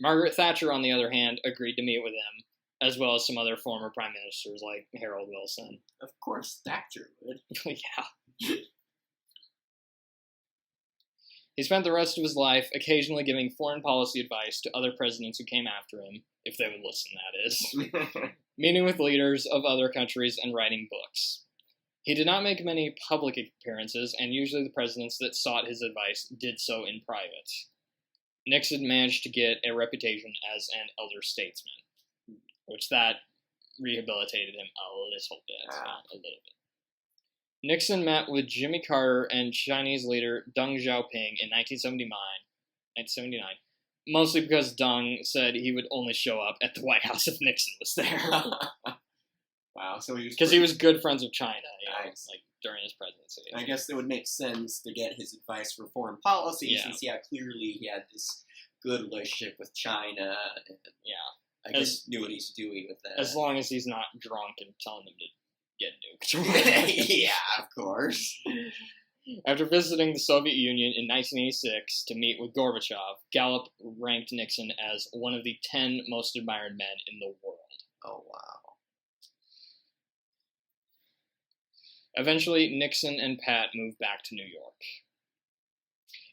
Margaret Thatcher, on the other hand, agreed to meet with him, as well as some other former prime ministers like Harold Wilson. Of course, Thatcher would. Yeah. He spent the rest of his life occasionally giving foreign policy advice to other presidents who came after him, if they would listen, that is, meeting with leaders of other countries and writing books. He did not make many public appearances, and usually the presidents that sought his advice did so in private. Nixon managed to get a reputation as an elder statesman, which that rehabilitated him a little bit. Nixon met with Jimmy Carter and Chinese leader Deng Xiaoping in 1979, mostly because Deng said he would only show up at the White House if Nixon was there. Wow, so he was because he was good friends with China, nice. Like during his presidency. I guess it would make sense to get his advice for foreign policy, since clearly he had this good relationship with China, and I guess knew what he's doing with that. As long as he's not drunk and telling them to get nuked. Yeah, of course. After visiting the Soviet Union in 1986 to meet with Gorbachev, Gallup ranked Nixon as one of the 10 most admired men in the world. Oh, wow. Eventually, Nixon and Pat moved back to New York.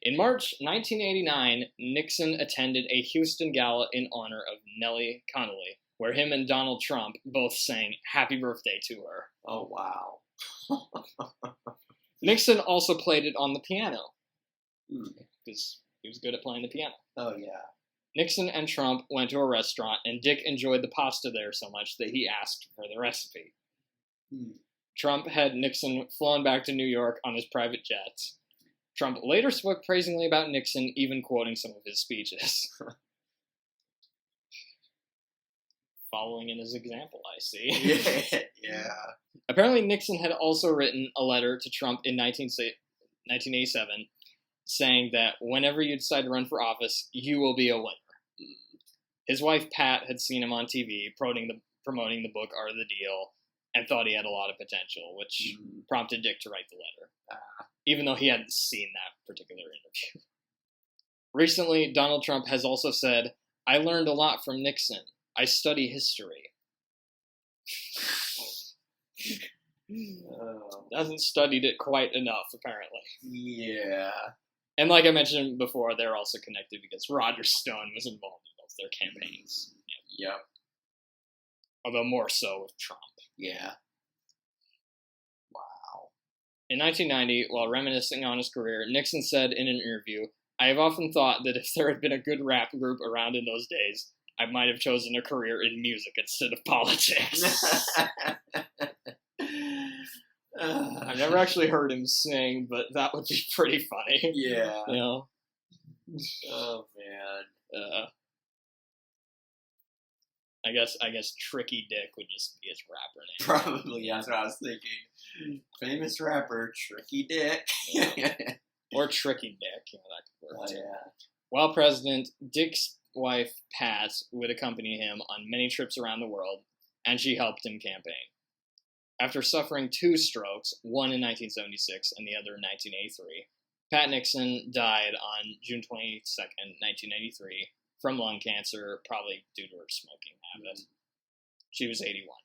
In March 1989, Nixon attended a Houston gala in honor of Nellie Connolly, where him and Donald Trump both sang Happy Birthday to her. Oh, wow. Nixon also played it on the piano, because he was good at playing the piano. Oh, yeah. Nixon and Trump went to a restaurant, and Dick enjoyed the pasta there so much that he asked for the recipe. Trump had Nixon flown back to New York on his private jet. Trump later spoke praisingly about Nixon, even quoting some of his speeches. following in his example, I see. Yeah. Apparently, Nixon had also written a letter to Trump in 1987 saying that whenever you decide to run for office, you will be a winner. His wife, Pat, had seen him on TV promoting the book Art of the Deal and thought he had a lot of potential, which prompted Dick to write the letter, even though he hadn't seen that particular interview. Recently, Donald Trump has also said, "I learned a lot from Nixon. I study history." Hasn't studied it quite enough, apparently. Yeah. And like I mentioned before, they're also connected because Roger Stone was involved in both their campaigns. Yep. Although more so with Trump. Yeah. Wow. In 1990, while reminiscing on his career, Nixon said in an interview, "I have often thought that if there had been a good rap group around in those days, I might have chosen a career in music instead of politics." I've never actually heard him sing, but that would be pretty funny. Yeah. You know? Oh, man. I guess Tricky Dick would just be his rapper name. Probably, that's what I was thinking. Famous rapper, Tricky Dick. Or Tricky Dick, that could work too. Yeah. While president, Dick's wife, Pat, would accompany him on many trips around the world, and she helped him campaign. After suffering 2 strokes, one in 1976 and the other in 1983, Pat Nixon died on June 22nd, 1993, from lung cancer, probably due to her smoking habit. She was 81.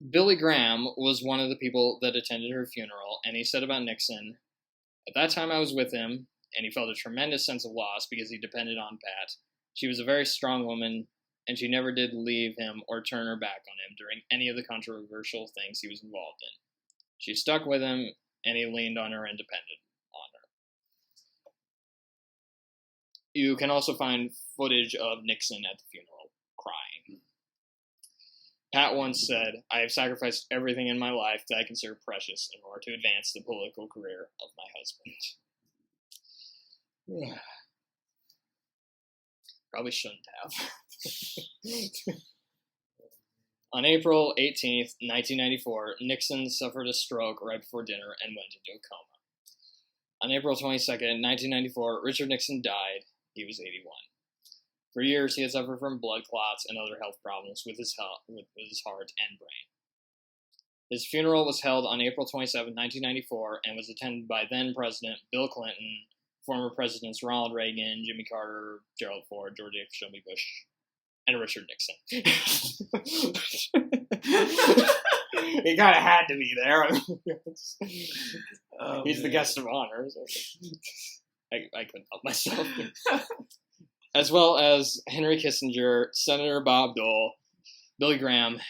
Billy Graham was one of the people that attended her funeral, and he said about Nixon, "At that time I was with him, and he felt a tremendous sense of loss because he depended on Pat. She was a very strong woman, and she never did leave him or turn her back on him during any of the controversial things he was involved in. She stuck with him, and he leaned on her and depended on her." You can also find footage of Nixon at the funeral crying. Pat once said, "I have sacrificed everything in my life that I consider precious in order to advance the political career of my husband." Probably shouldn't have. On April 18th, 1994, Nixon suffered a stroke right before dinner and went into a coma. On April 22nd, 1994, Richard Nixon died. He was 81. For years, he had suffered from blood clots and other health problems with his heart and brain. His funeral was held on April 27, 1994, and was attended by then-President Bill Clinton, former Presidents Ronald Reagan, Jimmy Carter, Gerald Ford, George H.W. Bush, and Richard Nixon. He kind of had to be there. He's the guest of honor. So I couldn't help myself. As well as Henry Kissinger, Senator Bob Dole, Billy Graham,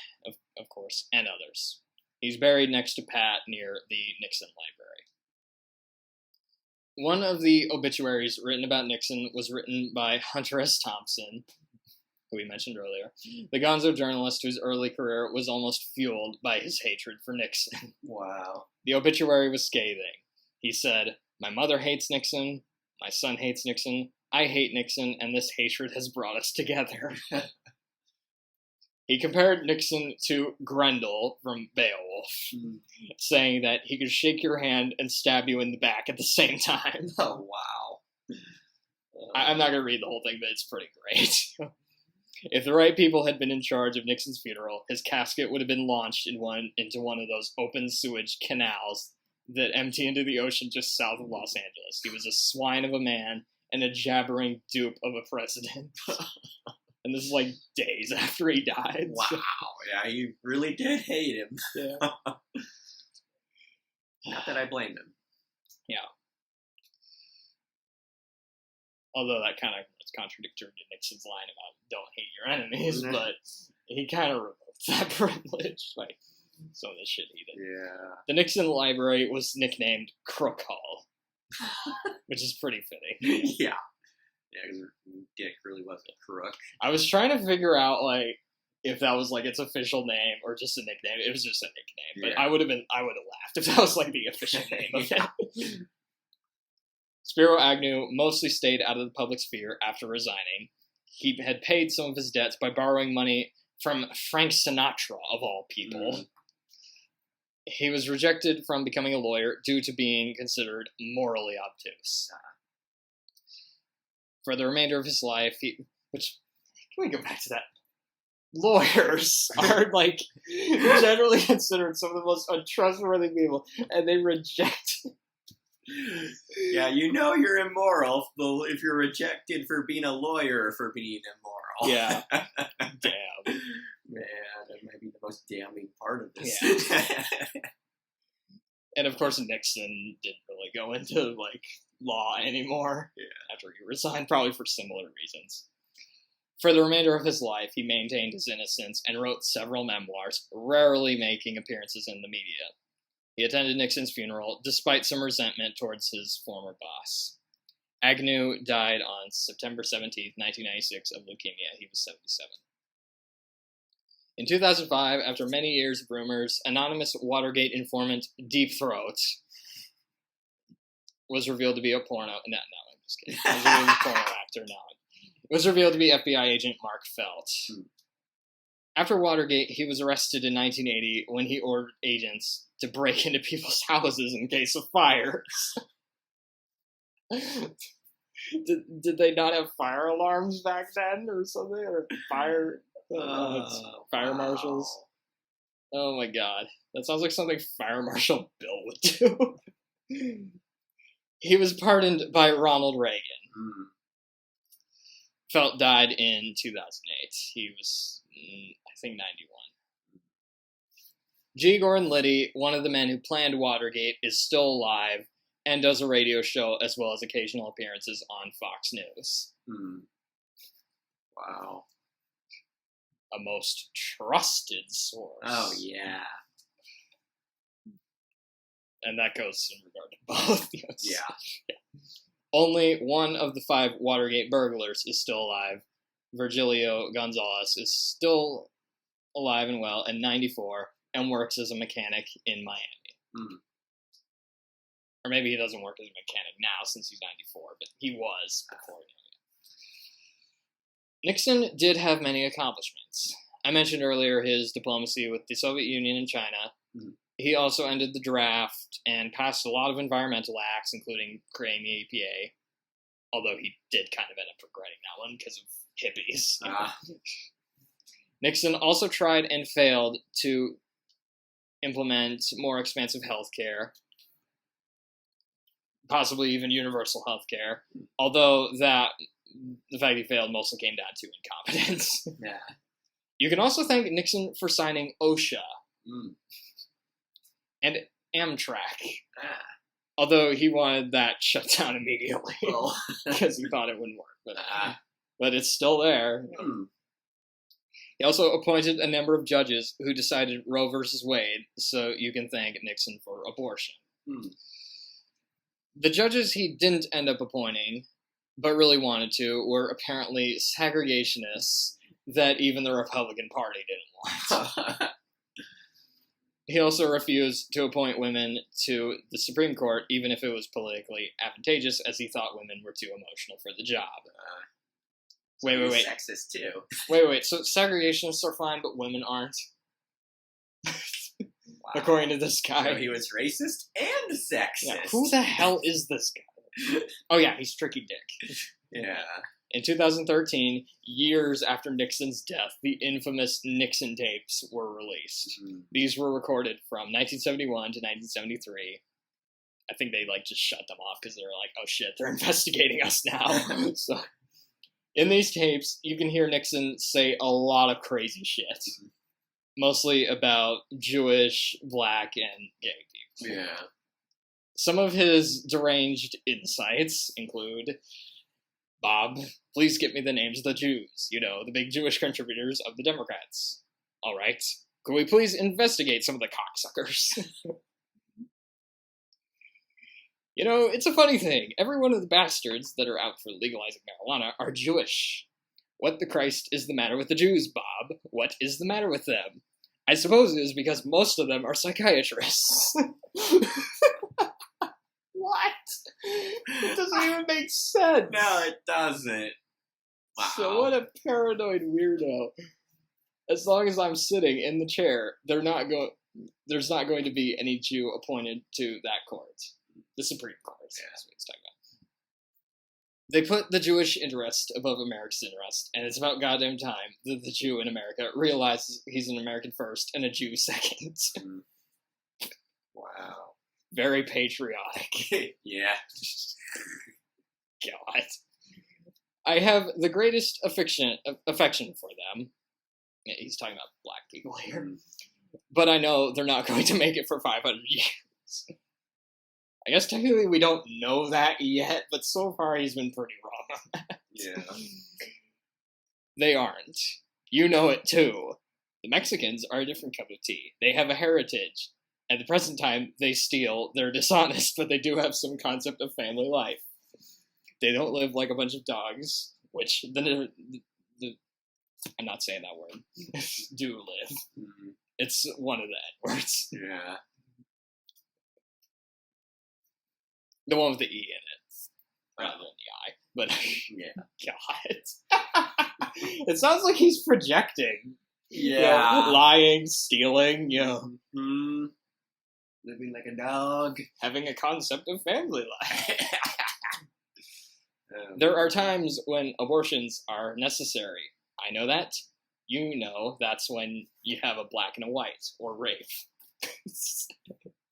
of course, and others. He's buried next to Pat near the Nixon Library. One of the obituaries written about Nixon was written by Hunter S. Thompson, who we mentioned earlier, the gonzo journalist whose early career was almost fueled by his hatred for Nixon. Wow. The obituary was scathing. He said, "My mother hates Nixon, my son hates Nixon, I hate Nixon, and this hatred has brought us together." He compared Nixon to Grendel from Beowulf, saying that he could shake your hand and stab you in the back at the same time. Oh, wow. I'm not going to read the whole thing, but it's pretty great. If the right people had been in charge of Nixon's funeral, his casket would have been launched into one of those open sewage canals that empty into the ocean just south of Los Angeles. He was a swine of a man and a jabbering dupe of a president. And this is like days after he died. Wow. Yeah, you really did hate him. Yeah. Not that I blame him. Yeah. Although that kind of is contradictory to Nixon's line about don't hate your enemies, but he kind of revoked that privilege. Like some of the shit he did. Yeah. The Nixon Library was nicknamed Crook Hall, which is pretty fitting. Yeah. Yeah, because Dick really was a crook. I was trying to figure out, like, if that was, like, its official name or just a nickname. It was just a nickname. But Yeah. I would have laughed if that was, like, the official name of it. Spiro Agnew mostly stayed out of the public sphere after resigning. He had paid some of his debts by borrowing money from Frank Sinatra, of all people. He was rejected from becoming a lawyer due to being considered morally obtuse. For the remainder of his life, can we go back to that? Lawyers are, like, generally considered some of the most untrustworthy people, and they reject. Yeah, you know you're immoral if you're rejected for being a lawyer or for being immoral. Yeah. Damn. Man, that might be the most damning part of this. Yeah. And of course, Nixon didn't really go into, like, law anymore after he resigned, probably for similar reasons. For the remainder of his life, he maintained his innocence and wrote several memoirs, rarely making appearances in the media. He attended Nixon's funeral, despite some resentment towards his former boss. Agnew died on September 17, 1996, of leukemia. He was 77. In 2005, after many years of rumors, anonymous Watergate informant Deep Throat was revealed to be a porno... No, I'm just kidding. He was a porno actor, no. It was revealed to be FBI agent Mark Felt. After Watergate, he was arrested in 1980 when he ordered agents to break into people's houses in case of fires. Did they not have fire alarms back then or something? Or fire marshals? Oh my god. That sounds like something Fire Marshal Bill would do. He was pardoned by Ronald Reagan. Felt died in 2008. He was, I think, 91. G. Gordon Liddy, one of the men who planned Watergate, is still alive and does a radio show as well as occasional appearances on Fox News. Wow. A most trusted source. Oh, yeah. And that goes in regard to both. Yeah. Only one of the 5 Watergate burglars is still alive. Virgilio Gonzalez is still alive and well at 94 and works as a mechanic in Miami. Or maybe he doesn't work as a mechanic now since he's 94, but he was before. Nixon did have many accomplishments. I mentioned earlier his diplomacy with the Soviet Union and China. He also ended the draft and passed a lot of environmental acts, including creating the EPA, although he did kind of end up regretting that one because of hippies. Nixon also tried and failed to implement more expansive health care, possibly even universal health care, although the fact he failed mostly came down to incompetence. Yeah. You can also thank Nixon for signing OSHA. And Amtrak. Although he wanted that shut down immediately. Because he thought it wouldn't work. But it's still there. He also appointed a number of judges who decided Roe versus Wade, so you can thank Nixon for abortion. The judges he didn't end up appointing, but really wanted to, were apparently segregationists that even the Republican Party didn't want. He also refused to appoint women to the Supreme Court, even if it was politically advantageous, as he thought women were too emotional for the job. Wait. Sexist, too. Wait. So segregationists are fine, but women aren't? Wow. According to this guy. So he was racist and sexist. Yeah, who the hell is this guy? Oh, yeah, he's Tricky Dick. Yeah. In 2013, years after Nixon's death, the infamous Nixon tapes were released. These were recorded from 1971 to 1973. I think they just shut them off because they were like, oh shit, they're investigating us now. So, in these tapes, you can hear Nixon say a lot of crazy shit. Mostly about Jewish, black, and gay people. Yeah. Some of his deranged insights include... Bob, please get me the names of the Jews. The big Jewish contributors of the Democrats. All right. Could we please investigate some of the cocksuckers? It's a funny thing. Every one of the bastards that are out for legalizing marijuana are Jewish. What the Christ is the matter with the Jews, Bob? What is the matter with them? I suppose it is because most of them are psychiatrists. What? It doesn't even make sense. No, it doesn't. Wow. So what a paranoid weirdo. as long as I'm sitting in the chair, there's not going to be any Jew appointed to that court. The Supreme Court. That's what he's talking about. They put the Jewish interest above America's interest, and it's about goddamn time that the Jew in America realizes he's an American first and a Jew second. Wow. Very patriotic. Yeah. God. I have the greatest affection for them. Yeah, he's talking about black people here. But I know they're not going to make it for 500 years. I guess technically we don't know that yet, but so far he's been pretty wrong on that. Yeah. They aren't. You know it too. The Mexicans are a different cup of tea. They have a heritage. At the present time, they steal. They're dishonest, but they do have some concept of family life. They don't live like a bunch of dogs, which I'm not saying that word. Do live. Mm-hmm. It's one of the N words. Yeah. The one with the E in it, rather than the I. But yeah. God, it sounds like he's projecting. Yeah. Lying, stealing. Living like a dog. Having a concept of family life. There are times when abortions are necessary. I know that. You know that's when you have a black and a white, or rape.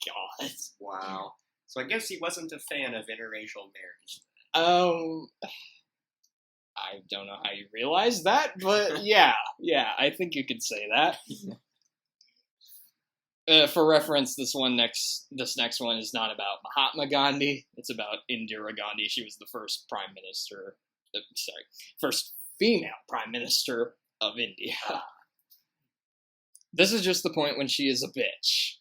God. Wow. So I guess he wasn't a fan of interracial marriage. I don't know how you realized that, but yeah, I think you could say that. For reference, this next one is not about Mahatma Gandhi. It's about Indira Gandhi. She was the first first female prime minister of India. This is just the point when she is a bitch.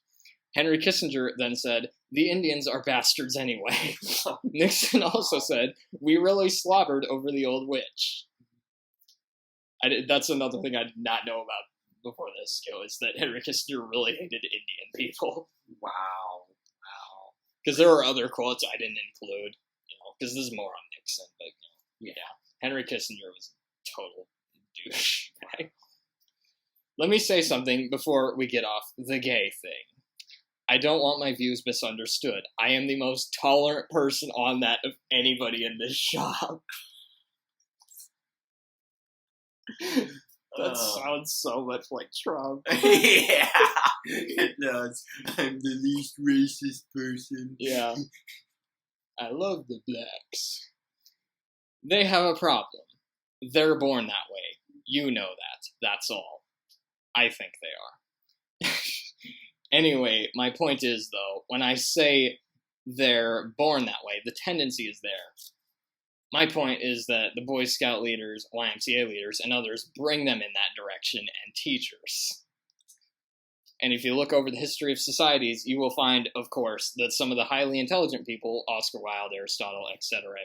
Henry Kissinger then said, "The Indians are bastards anyway." Nixon also said, "We really slobbered over the old witch." That's another thing I did not know about before this, is that Henry Kissinger really hated Indian people. Wow. Because there were other quotes I didn't include, because this is more on Nixon, but Henry Kissinger was a total douche. Right? Let me say something before we get off the gay thing. I don't want my views misunderstood. I am the most tolerant person on that of anybody in this shop. That sounds so much like Trump. Yeah, it does. I'm the least racist person. Yeah. I love the blacks. They have a problem. They're born that way. You know that. That's all. I think they are. Anyway, my point is, though, when I say they're born that way, the tendency is there. My point is that the Boy Scout leaders, YMCA leaders, and others bring them in that direction, and teachers. And if you look over the history of societies, you will find, of course, that some of the highly intelligent people, Oscar Wilde, Aristotle, etc.,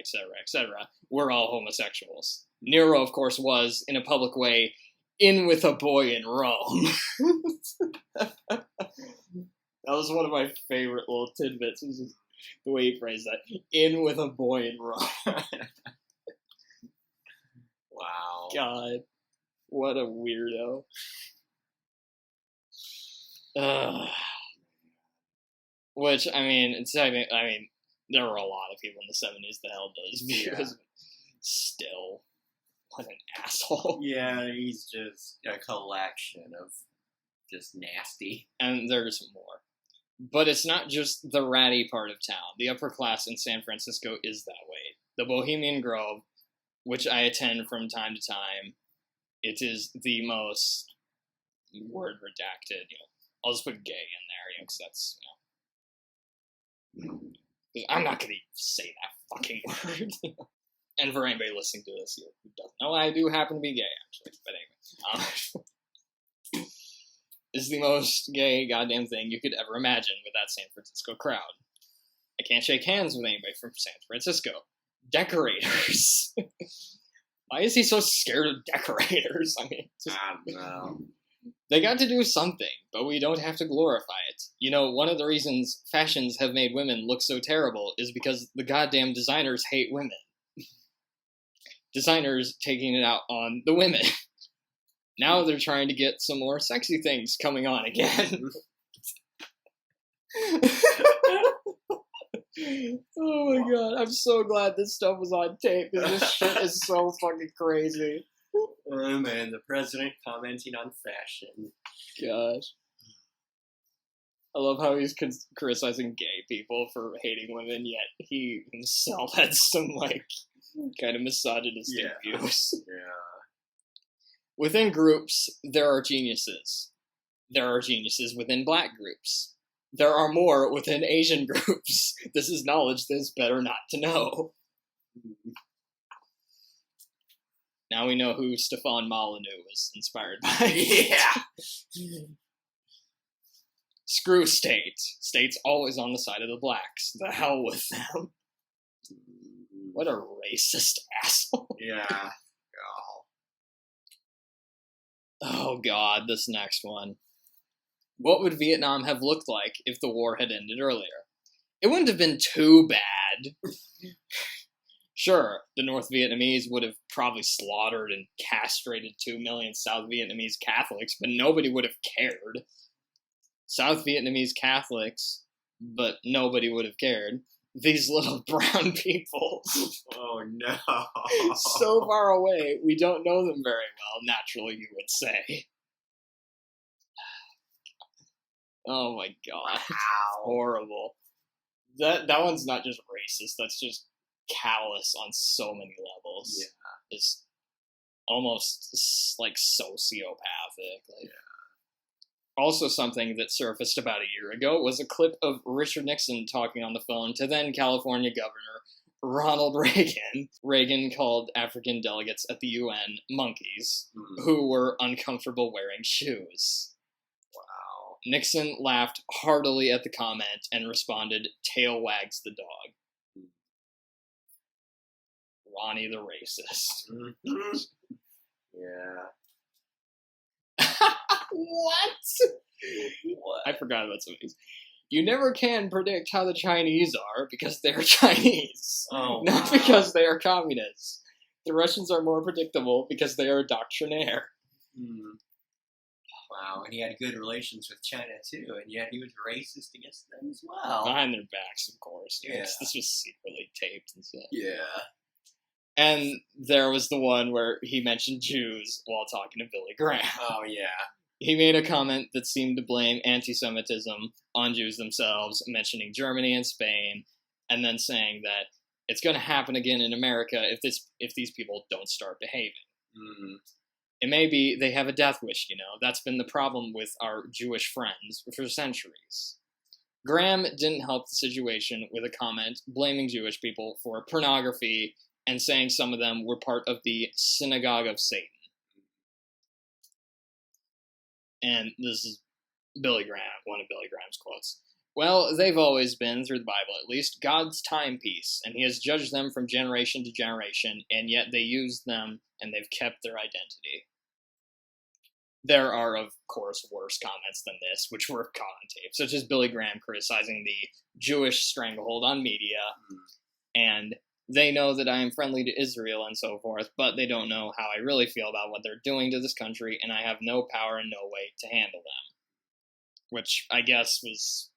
were all homosexuals. Nero, of course, was, in a public way, in with a boy in Rome. That was one of my favorite little tidbits, was just the way he phrased that. In with a boy in Rome. Wow. God. What a weirdo. Which, there were a lot of people in the 70s that held those views. Yeah. Still. What an asshole. Yeah, he's just a collection of just nasty. And there's more. But it's not just the ratty part of town. The upper class in San Francisco is that way. The Bohemian Grove, which I attend from time to time, it is the most word redacted, I'll just put gay in there, because that's, I'm not going to say that fucking word. And for anybody listening to this who doesn't know, I do happen to be gay, actually. But anyway. Is the most gay goddamn thing you could ever imagine with that San Francisco crowd. I can't shake hands with anybody from San Francisco. Decorators. Why is he so scared of decorators? I don't know. They got to do something, but we don't have to glorify it. One of the reasons fashions have made women look so terrible is because the goddamn designers hate women. Designers taking it out on the women. Now they're trying to get some more sexy things coming on again. Oh my god, I'm so glad this stuff was on tape, because this shit is so fucking crazy. Oh man, the president commenting on fashion. Gosh. I love how he's criticizing gay people for hating women, yet he himself had some, like, kind of misogynistic views. Yeah. Within groups, there are geniuses. There are geniuses within black groups. There are more within Asian groups. This is knowledge that is better not to know. Now we know who Stefan Molyneux was inspired by. Yeah. Screw state. State's always on the side of the blacks. The hell with them. What a racist asshole. Yeah. Oh god, this next one. What would Vietnam have looked like if the war had ended earlier? It wouldn't have been too bad. Sure, the North Vietnamese would have probably slaughtered and castrated 2 million South Vietnamese Catholics, but nobody would have cared. South Vietnamese Catholics, but nobody would have cared. These little brown people. Oh no. So far away, we don't know them very well, naturally, you would say. Oh my god. Wow. Horrible. That one's not just racist, that's just callous on so many levels. Yeah. It's almost like sociopathic. Like, Also, something that surfaced about a year ago was a clip of Richard Nixon talking on the phone to then California Governor Ronald Reagan. Reagan called African delegates at the UN monkeys, who were uncomfortable wearing shoes. Wow. Nixon laughed heartily at the comment and responded, "Tail wags the dog." Ronnie the racist. Mm-hmm. Yeah. What? I forgot about some of these. You never can predict how the Chinese are because they're Chinese. Oh, Not because they are communists. The Russians are more predictable because they are doctrinaire. Wow, and he had good relations with China too, and yet he was racist against them as well. Behind their backs, of course. Yeah. This was secretly taped and stuff. Yeah. And there was the one where he mentioned Jews while talking to Billy Graham. Oh, yeah. He made a comment that seemed to blame anti-Semitism on Jews themselves, mentioning Germany and Spain, and then saying that it's going to happen again in America if these people don't start behaving. Mm. It may be they have a death wish, you know. That's been the problem with our Jewish friends for centuries. Graham didn't help the situation with a comment blaming Jewish people for pornography and saying some of them were part of the synagogue of Satan. And this is Billy Graham, one of Billy Graham's quotes. Well, they've always been, through the Bible at least, God's timepiece, and he has judged them from generation to generation, and yet they used them, and they've kept their identity. There are, of course, worse comments than this, which were caught on tape, such as Billy Graham criticizing the Jewish stranglehold on media, and they know that I am friendly to Israel and so forth, but they don't know how I really feel about what they're doing to this country, and I have no power and no way to handle them. Which I guess was,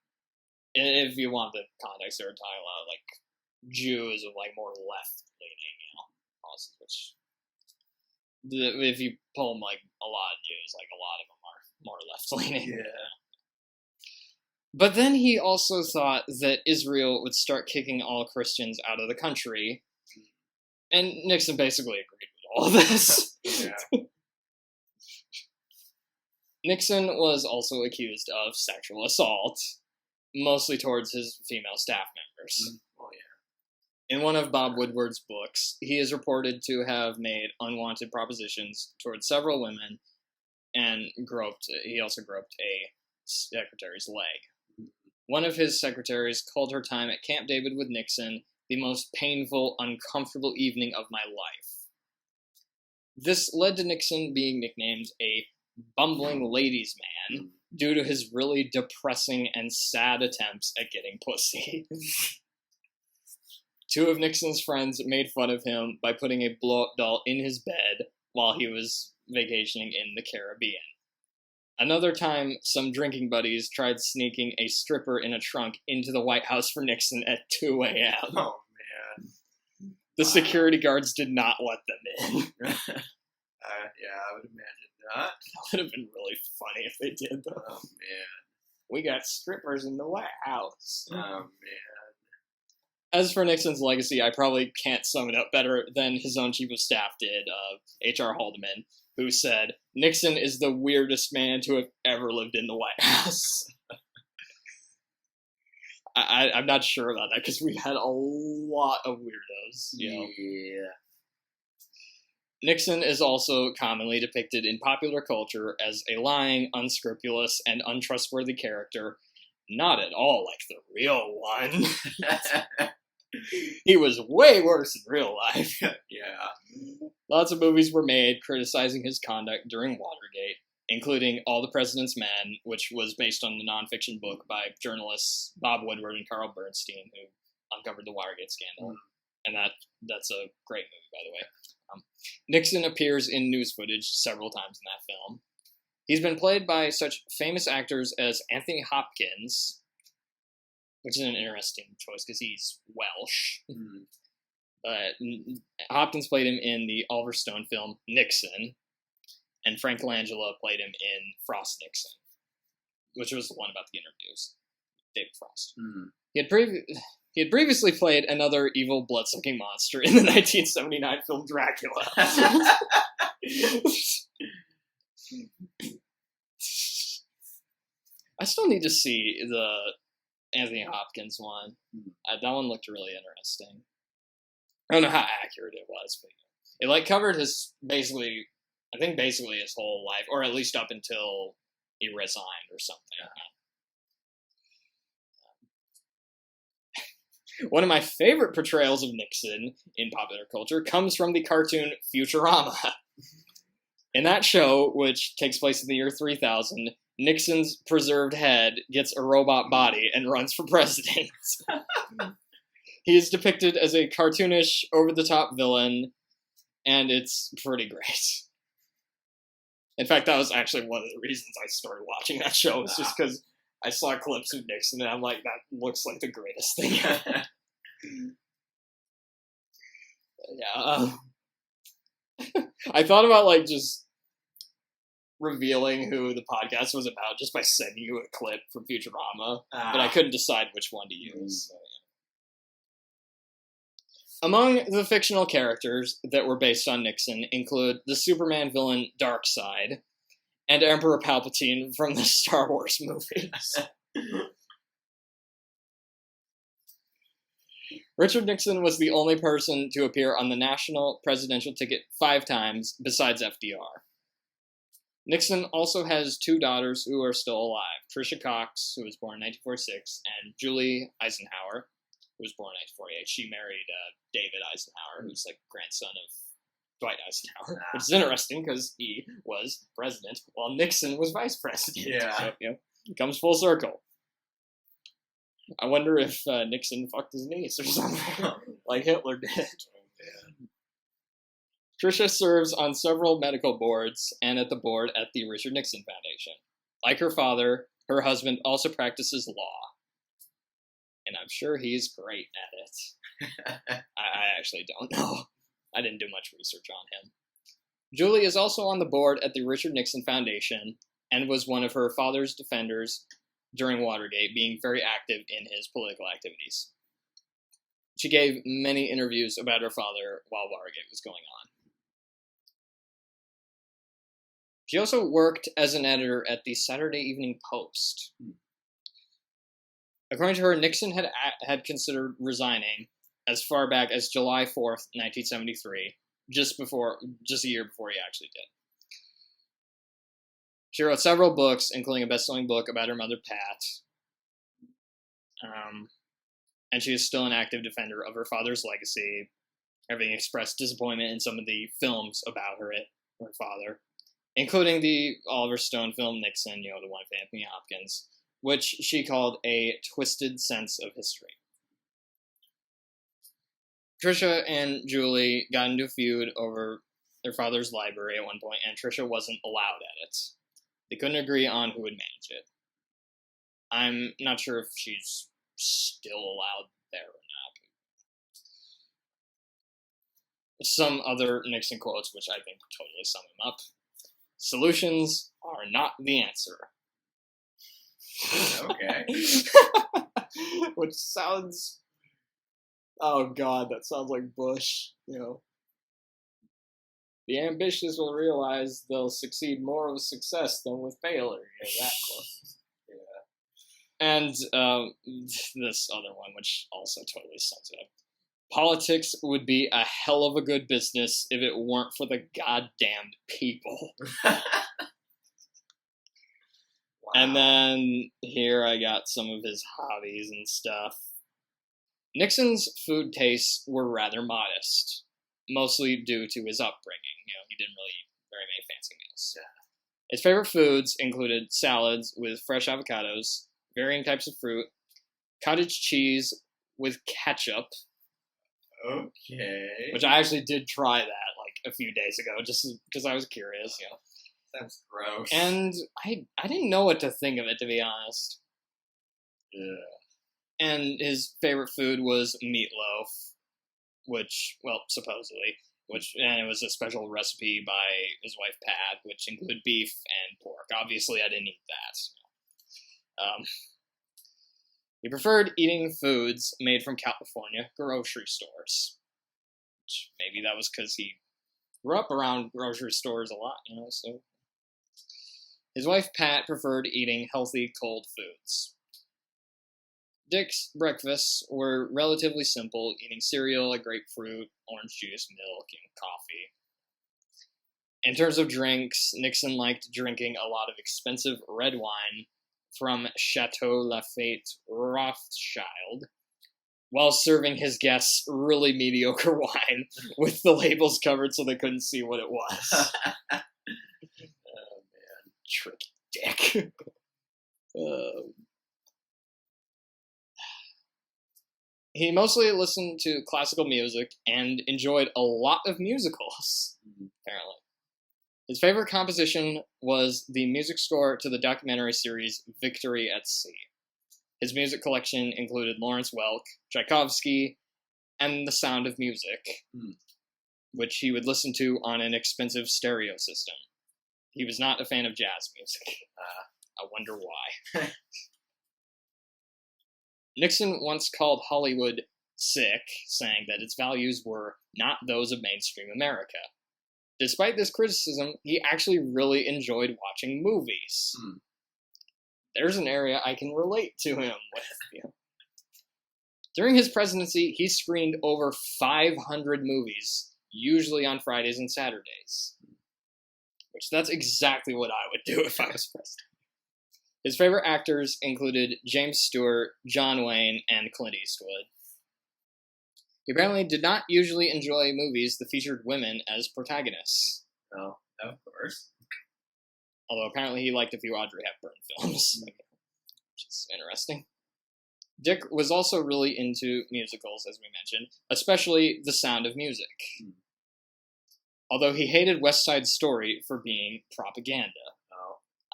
if you want the context, they were talking about like Jews of like more left-leaning, you know, policies. Which, if you pull them like a lot of Jews, like a lot of them are more left-leaning. Yeah. But then he also thought that Israel would start kicking all Christians out of the country, and Nixon basically agreed with all of this. Yeah. Nixon was also accused of sexual assault, mostly towards his female staff members. Oh, yeah. In one of Bob Woodward's books, he is reported to have made unwanted propositions towards several women, and he also groped a secretary's leg. One of his secretaries called her time at Camp David with Nixon the most painful, uncomfortable evening of my life. This led to Nixon being nicknamed a bumbling ladies' man due to his really depressing and sad attempts at getting pussy. Two of Nixon's friends made fun of him by putting a blow-up doll in his bed while he was vacationing in the Caribbean. Another time, some drinking buddies tried sneaking a stripper in a trunk into the White House for Nixon at 2 a.m. Oh, man. The security guards did not let them in. Yeah, I would imagine not. That would have been really funny if they did, though. Oh, man. We got strippers in the White House. Oh, man. As for Nixon's legacy, I probably can't sum it up better than his own chief of staff did, H.R. Haldeman, who said, "Nixon is the weirdest man to have ever lived in the White House." I'm not sure about that, because we had a lot of weirdos. Yeah. Nixon is also commonly depicted in popular culture as a lying, unscrupulous, and untrustworthy character, not at all like the real one. He was way worse in real life. Yeah. Lots of movies were made criticizing his conduct during Watergate, including All the President's Men, which was based on the nonfiction book by journalists Bob Woodward and Carl Bernstein, who uncovered the Watergate scandal. And that's a great movie, by the way. Nixon appears in news footage several times in that film. He's been played by such famous actors as Anthony Hopkins, which is an interesting choice because he's Welsh. Hopkins played him in the Oliver Stone film Nixon, and Frank Langella played him in Frost Nixon, which was the one about the interviews. David Frost. He had previously played another evil blood-sucking monster in the 1979 film Dracula. I still need to see the Anthony Hopkins one. That one looked really interesting. I don't know how accurate it was, but it covered his basically his whole life, or at least up until he resigned or something. One of my favorite portrayals of Nixon in popular culture comes from the cartoon Futurama. In that show, which takes place in the year 3000, Nixon's preserved head gets a robot body and runs for president. He is depicted as a cartoonish, over-the-top villain, and it's pretty great. In fact, that was actually one of the reasons I started watching that show, was just because I saw clips of Nixon, and I'm like, that looks like the greatest thing ever. Yeah. I thought about, just revealing who the podcast was about just by sending you a clip from Futurama, but I couldn't decide which one to use. So, yeah. Among the fictional characters that were based on Nixon include the Superman villain Darkseid and Emperor Palpatine from the Star Wars movies. Richard Nixon was the only person to appear on the national presidential ticket 5 times besides FDR. Nixon also has 2 daughters who are still alive, Tricia Cox, who was born in 1946, and Julie Eisenhower, who was born in 1948. She married David Eisenhower, who's grandson of Dwight Eisenhower, which is interesting because he was president while Nixon was vice president. Yeah. So, it comes full circle. I wonder if Nixon fucked his niece or something, like Hitler did. Tricia serves on several medical boards and at the board at the Richard Nixon Foundation. Like her father, her husband also practices law. And I'm sure he's great at it. I actually don't know. I didn't do much research on him. Julie is also on the board at the Richard Nixon Foundation and was one of her father's defenders during Watergate, being very active in his political activities. She gave many interviews about her father while Watergate was going on. She also worked as an editor at the Saturday Evening Post. According to her, Nixon had considered resigning as far back as July 4th, 1973, just a year before he actually did. She wrote several books, including a best-selling book about her mother, Pat. And she is still an active defender of her father's legacy, having expressed disappointment in some of the films about her father, including the Oliver Stone film Nixon, the one with Anthony Hopkins, which she called a twisted sense of history. Tricia and Julie got into a feud over their father's library at one point, and Trisha wasn't allowed at it. They couldn't agree on who would manage it. I'm not sure if she's still allowed there or not. Some other Nixon quotes, which I think totally sum him up. Solutions are not the answer. Okay. Which sounds... Oh god, that sounds like Bush, The ambitious will realize they'll succeed more with success than with failure. That close. Yeah. And this other one, which also totally sums it up. Politics would be a hell of a good business if it weren't for the goddamned people. Wow. And then here I got some of his hobbies and stuff. Nixon's food tastes were rather modest, mostly due to his upbringing. He didn't really eat very many fancy meals. Yeah. His favorite foods included salads with fresh avocados, varying types of fruit, cottage cheese with ketchup. Okay. Which I actually did try that a few days ago, just because I was curious. Sounds gross. And I didn't know what to think of it, to be honest. Yeah. And his favorite food was meatloaf, which, well, supposedly, and it was a special recipe by his wife Pat, which included beef and pork. Obviously, I didn't eat that. He preferred eating foods made from California grocery stores. Which maybe that was because he grew up around grocery stores a lot, so. His wife Pat preferred eating healthy cold foods. Dick's breakfasts were relatively simple, eating cereal, a grapefruit, orange juice, milk, and coffee. In terms of drinks, Nixon liked drinking a lot of expensive red wine from Chateau Lafite Rothschild, while serving his guests really mediocre wine with the labels covered so they couldn't see what it was. Oh, man. Tricky dick. He mostly listened to classical music and enjoyed a lot of musicals, apparently. His favorite composition was the music score to the documentary series Victory at Sea. His music collection included Lawrence Welk, Tchaikovsky, and The Sound of Music, which he would listen to on an expensive stereo system. He was not a fan of jazz music. I wonder why. Nixon once called Hollywood sick, saying that its values were not those of mainstream America. Despite this criticism, he actually really enjoyed watching movies. There's an area I can relate to him with. During his presidency, he screened over 500 movies, usually on Fridays and Saturdays. Which that's exactly what I would do if I was president. His favorite actors included James Stewart, John Wayne, and Clint Eastwood. He apparently did not usually enjoy movies that featured women as protagonists. Oh, of course. Although apparently he liked a few Audrey Hepburn films, which is interesting. Dick was also really into musicals, as we mentioned, especially The Sound of Music. Although he hated West Side Story for being propaganda.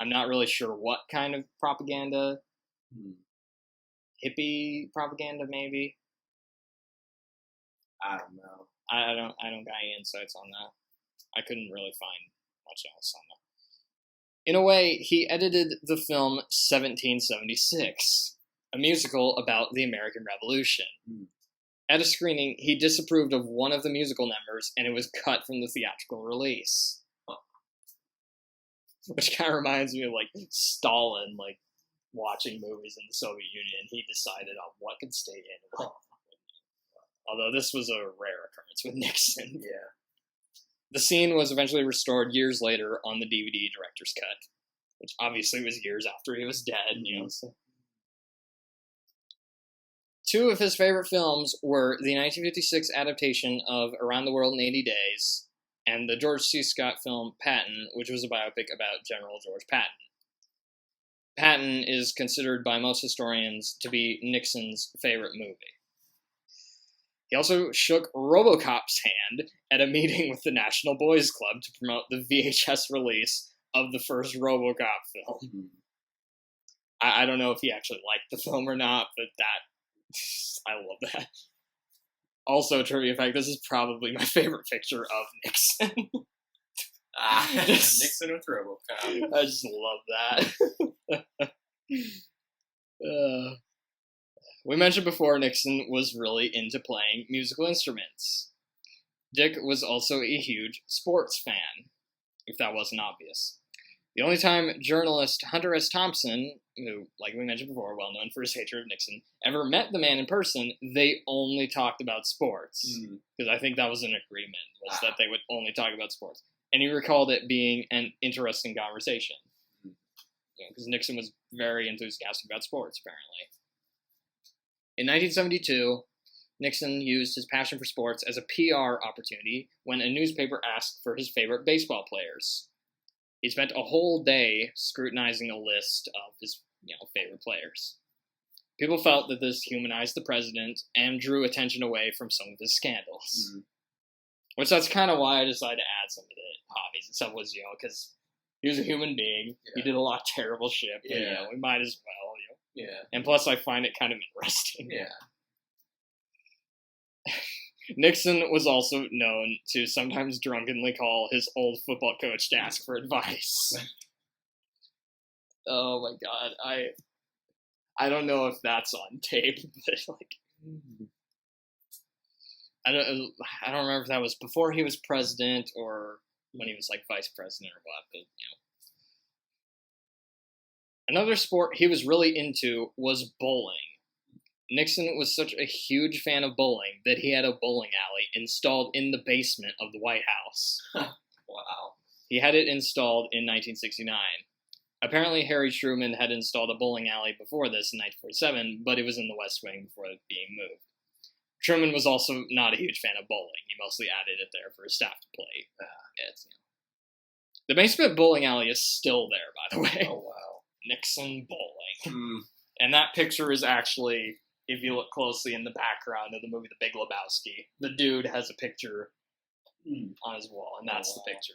I'm not really sure what kind of propaganda. Hippie propaganda, maybe. I don't know. I don't got any insights on that. I couldn't really find much else on that. In a way, he edited the film 1776, a musical about the American Revolution. At a screening, he disapproved of one of the musical numbers, and it was cut from the theatrical release. Which kind of reminds me of, Stalin, watching movies in the Soviet Union. He decided on what could stay in and what. Although this was a rare occurrence with Nixon. Yeah. The scene was eventually restored years later on the DVD director's cut, which obviously was years after he was dead, So. Two of his favorite films were the 1956 adaptation of Around the World in 80 Days and the George C. Scott film Patton, which was a biopic about General George Patton. Patton is considered by most historians to be Nixon's favorite movie. He also shook RoboCop's hand at a meeting with the National Boys Club to promote the VHS release of the first RoboCop film. I don't know if he actually liked the film or not, but I love that. Also, trivia fact, this is probably my favorite picture of Nixon. Nixon with RoboCop. I just love that. We mentioned before Nixon was really into playing musical instruments. Dick was also a huge sports fan, if that wasn't obvious. The only time journalist Hunter S. Thompson, who, like we mentioned before, well known for his hatred of Nixon, ever met the man in person, they only talked about sports. Because I think that was an agreement, was that they would only talk about sports. And he recalled it being an interesting conversation. Because Nixon was very enthusiastic about sports, apparently. In 1972, Nixon used his passion for sports as a PR opportunity when a newspaper asked for his favorite baseball players. He spent a whole day scrutinizing a list of his favorite players. People felt that this humanized the president and drew attention away from some of his scandals. Which that's kind of why I decided to add some of the hobbies and stuff was, because he was a human being. Yeah. He did a lot of terrible shit, but, we might as well, Yeah. And plus I find it kind of interesting. Yeah. Nixon was also known to sometimes drunkenly call his old football coach to ask for advice. Oh my god, I don't know if that's on tape, but I don't remember if that was before he was president or when he was vice president or what, but Another sport he was really into was bowling. Nixon was such a huge fan of bowling that he had a bowling alley installed in the basement of the White House. Wow. He had it installed in 1969. Apparently, Harry Truman had installed a bowling alley before this in 1947, but it was in the West Wing before it being moved. Truman was also not a huge fan of bowling. He mostly added it there for his staff to play. The basement bowling alley is still there, by the way. Oh, wow. Nixon bowling. And that picture is actually, if you look closely in the background of the movie The Big Lebowski, the dude has a picture on his wall, and that's the picture,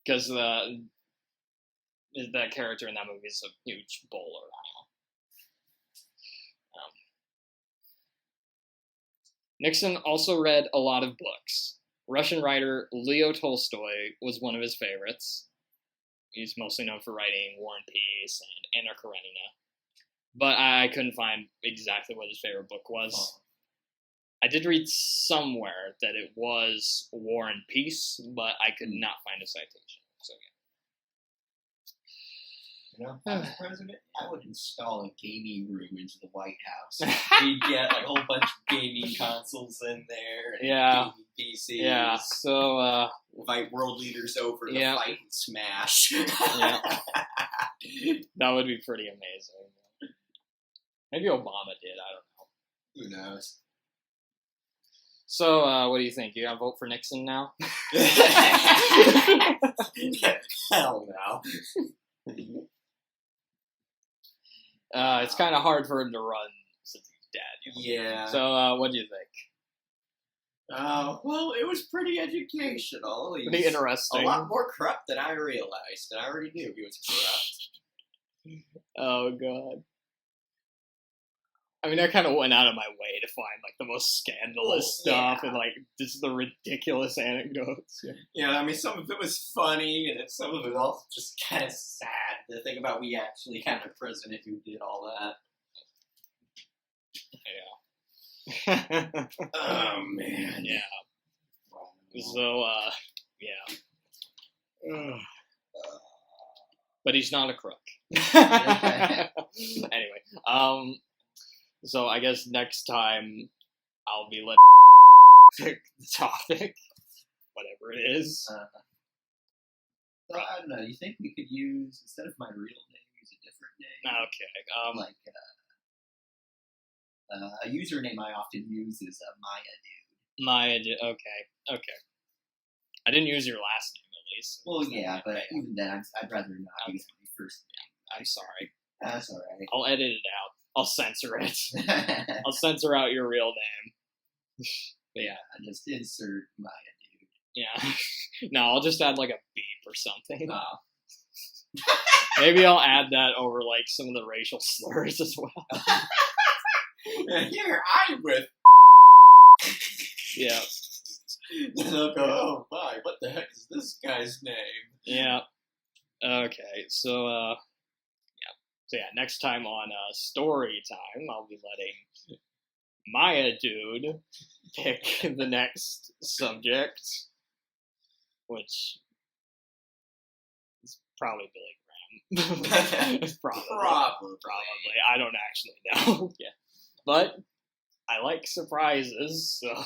Because that character in that movie is a huge bowler. Nixon also read a lot of books. Russian writer Leo Tolstoy was one of his favorites. He's mostly known for writing War and Peace and Anna Karenina. But I couldn't find exactly what his favorite book was. I did read somewhere that it was War and Peace, but I could not find a citation. So if I was president, I would install a gaming room into the White House. We'd get a whole bunch of gaming consoles in there, and gaming PCs. Yeah, so invite world leaders over to fight and smash. That would be pretty amazing. Maybe Obama did, I don't know. Who knows? So, what do you think? You gonna vote for Nixon now? Hell no. It's kind of hard for him to run since he's dead. Yeah. So, what do you think? Well, it was pretty educational. Pretty interesting. A lot more corrupt than I realized, and I already knew he was corrupt. Oh, God. I mean, I kind of went out of my way to find, the most scandalous stuff and, just the ridiculous anecdotes. Yeah, I mean, some of it was funny, and some of it was also just kind of sad to think about. We actually had a president who did all that. Yeah. Oh, man. Yeah. So, but he's not a crook. Anyway, so I guess next time I'll be letting pick the topic, whatever it is. So I don't know. You think we could use, instead of my real name, use a different name? Okay. A username I often use is Maya Dude. Maya Dude. Okay. I didn't use your last name at least. Well, yeah, but even then, I'd rather not use my first name. I'm sorry. That's all right. I'll edit it out. I'll censor it. I'll censor out your real name. But yeah, just insert Maya, dude. yeah. No, I'll just add like a beep or something. Oh. Maybe I'll add that over like some of the racial slurs as well. Here, I'm with. Yeah. Then they'll go, oh my, what the heck is this guy's name? Yeah. Okay, so next time on story time, I'll be letting Maya dude pick the next subject, which is probably Billy Graham. Probably. I don't actually know. Yeah, but I like surprises, so.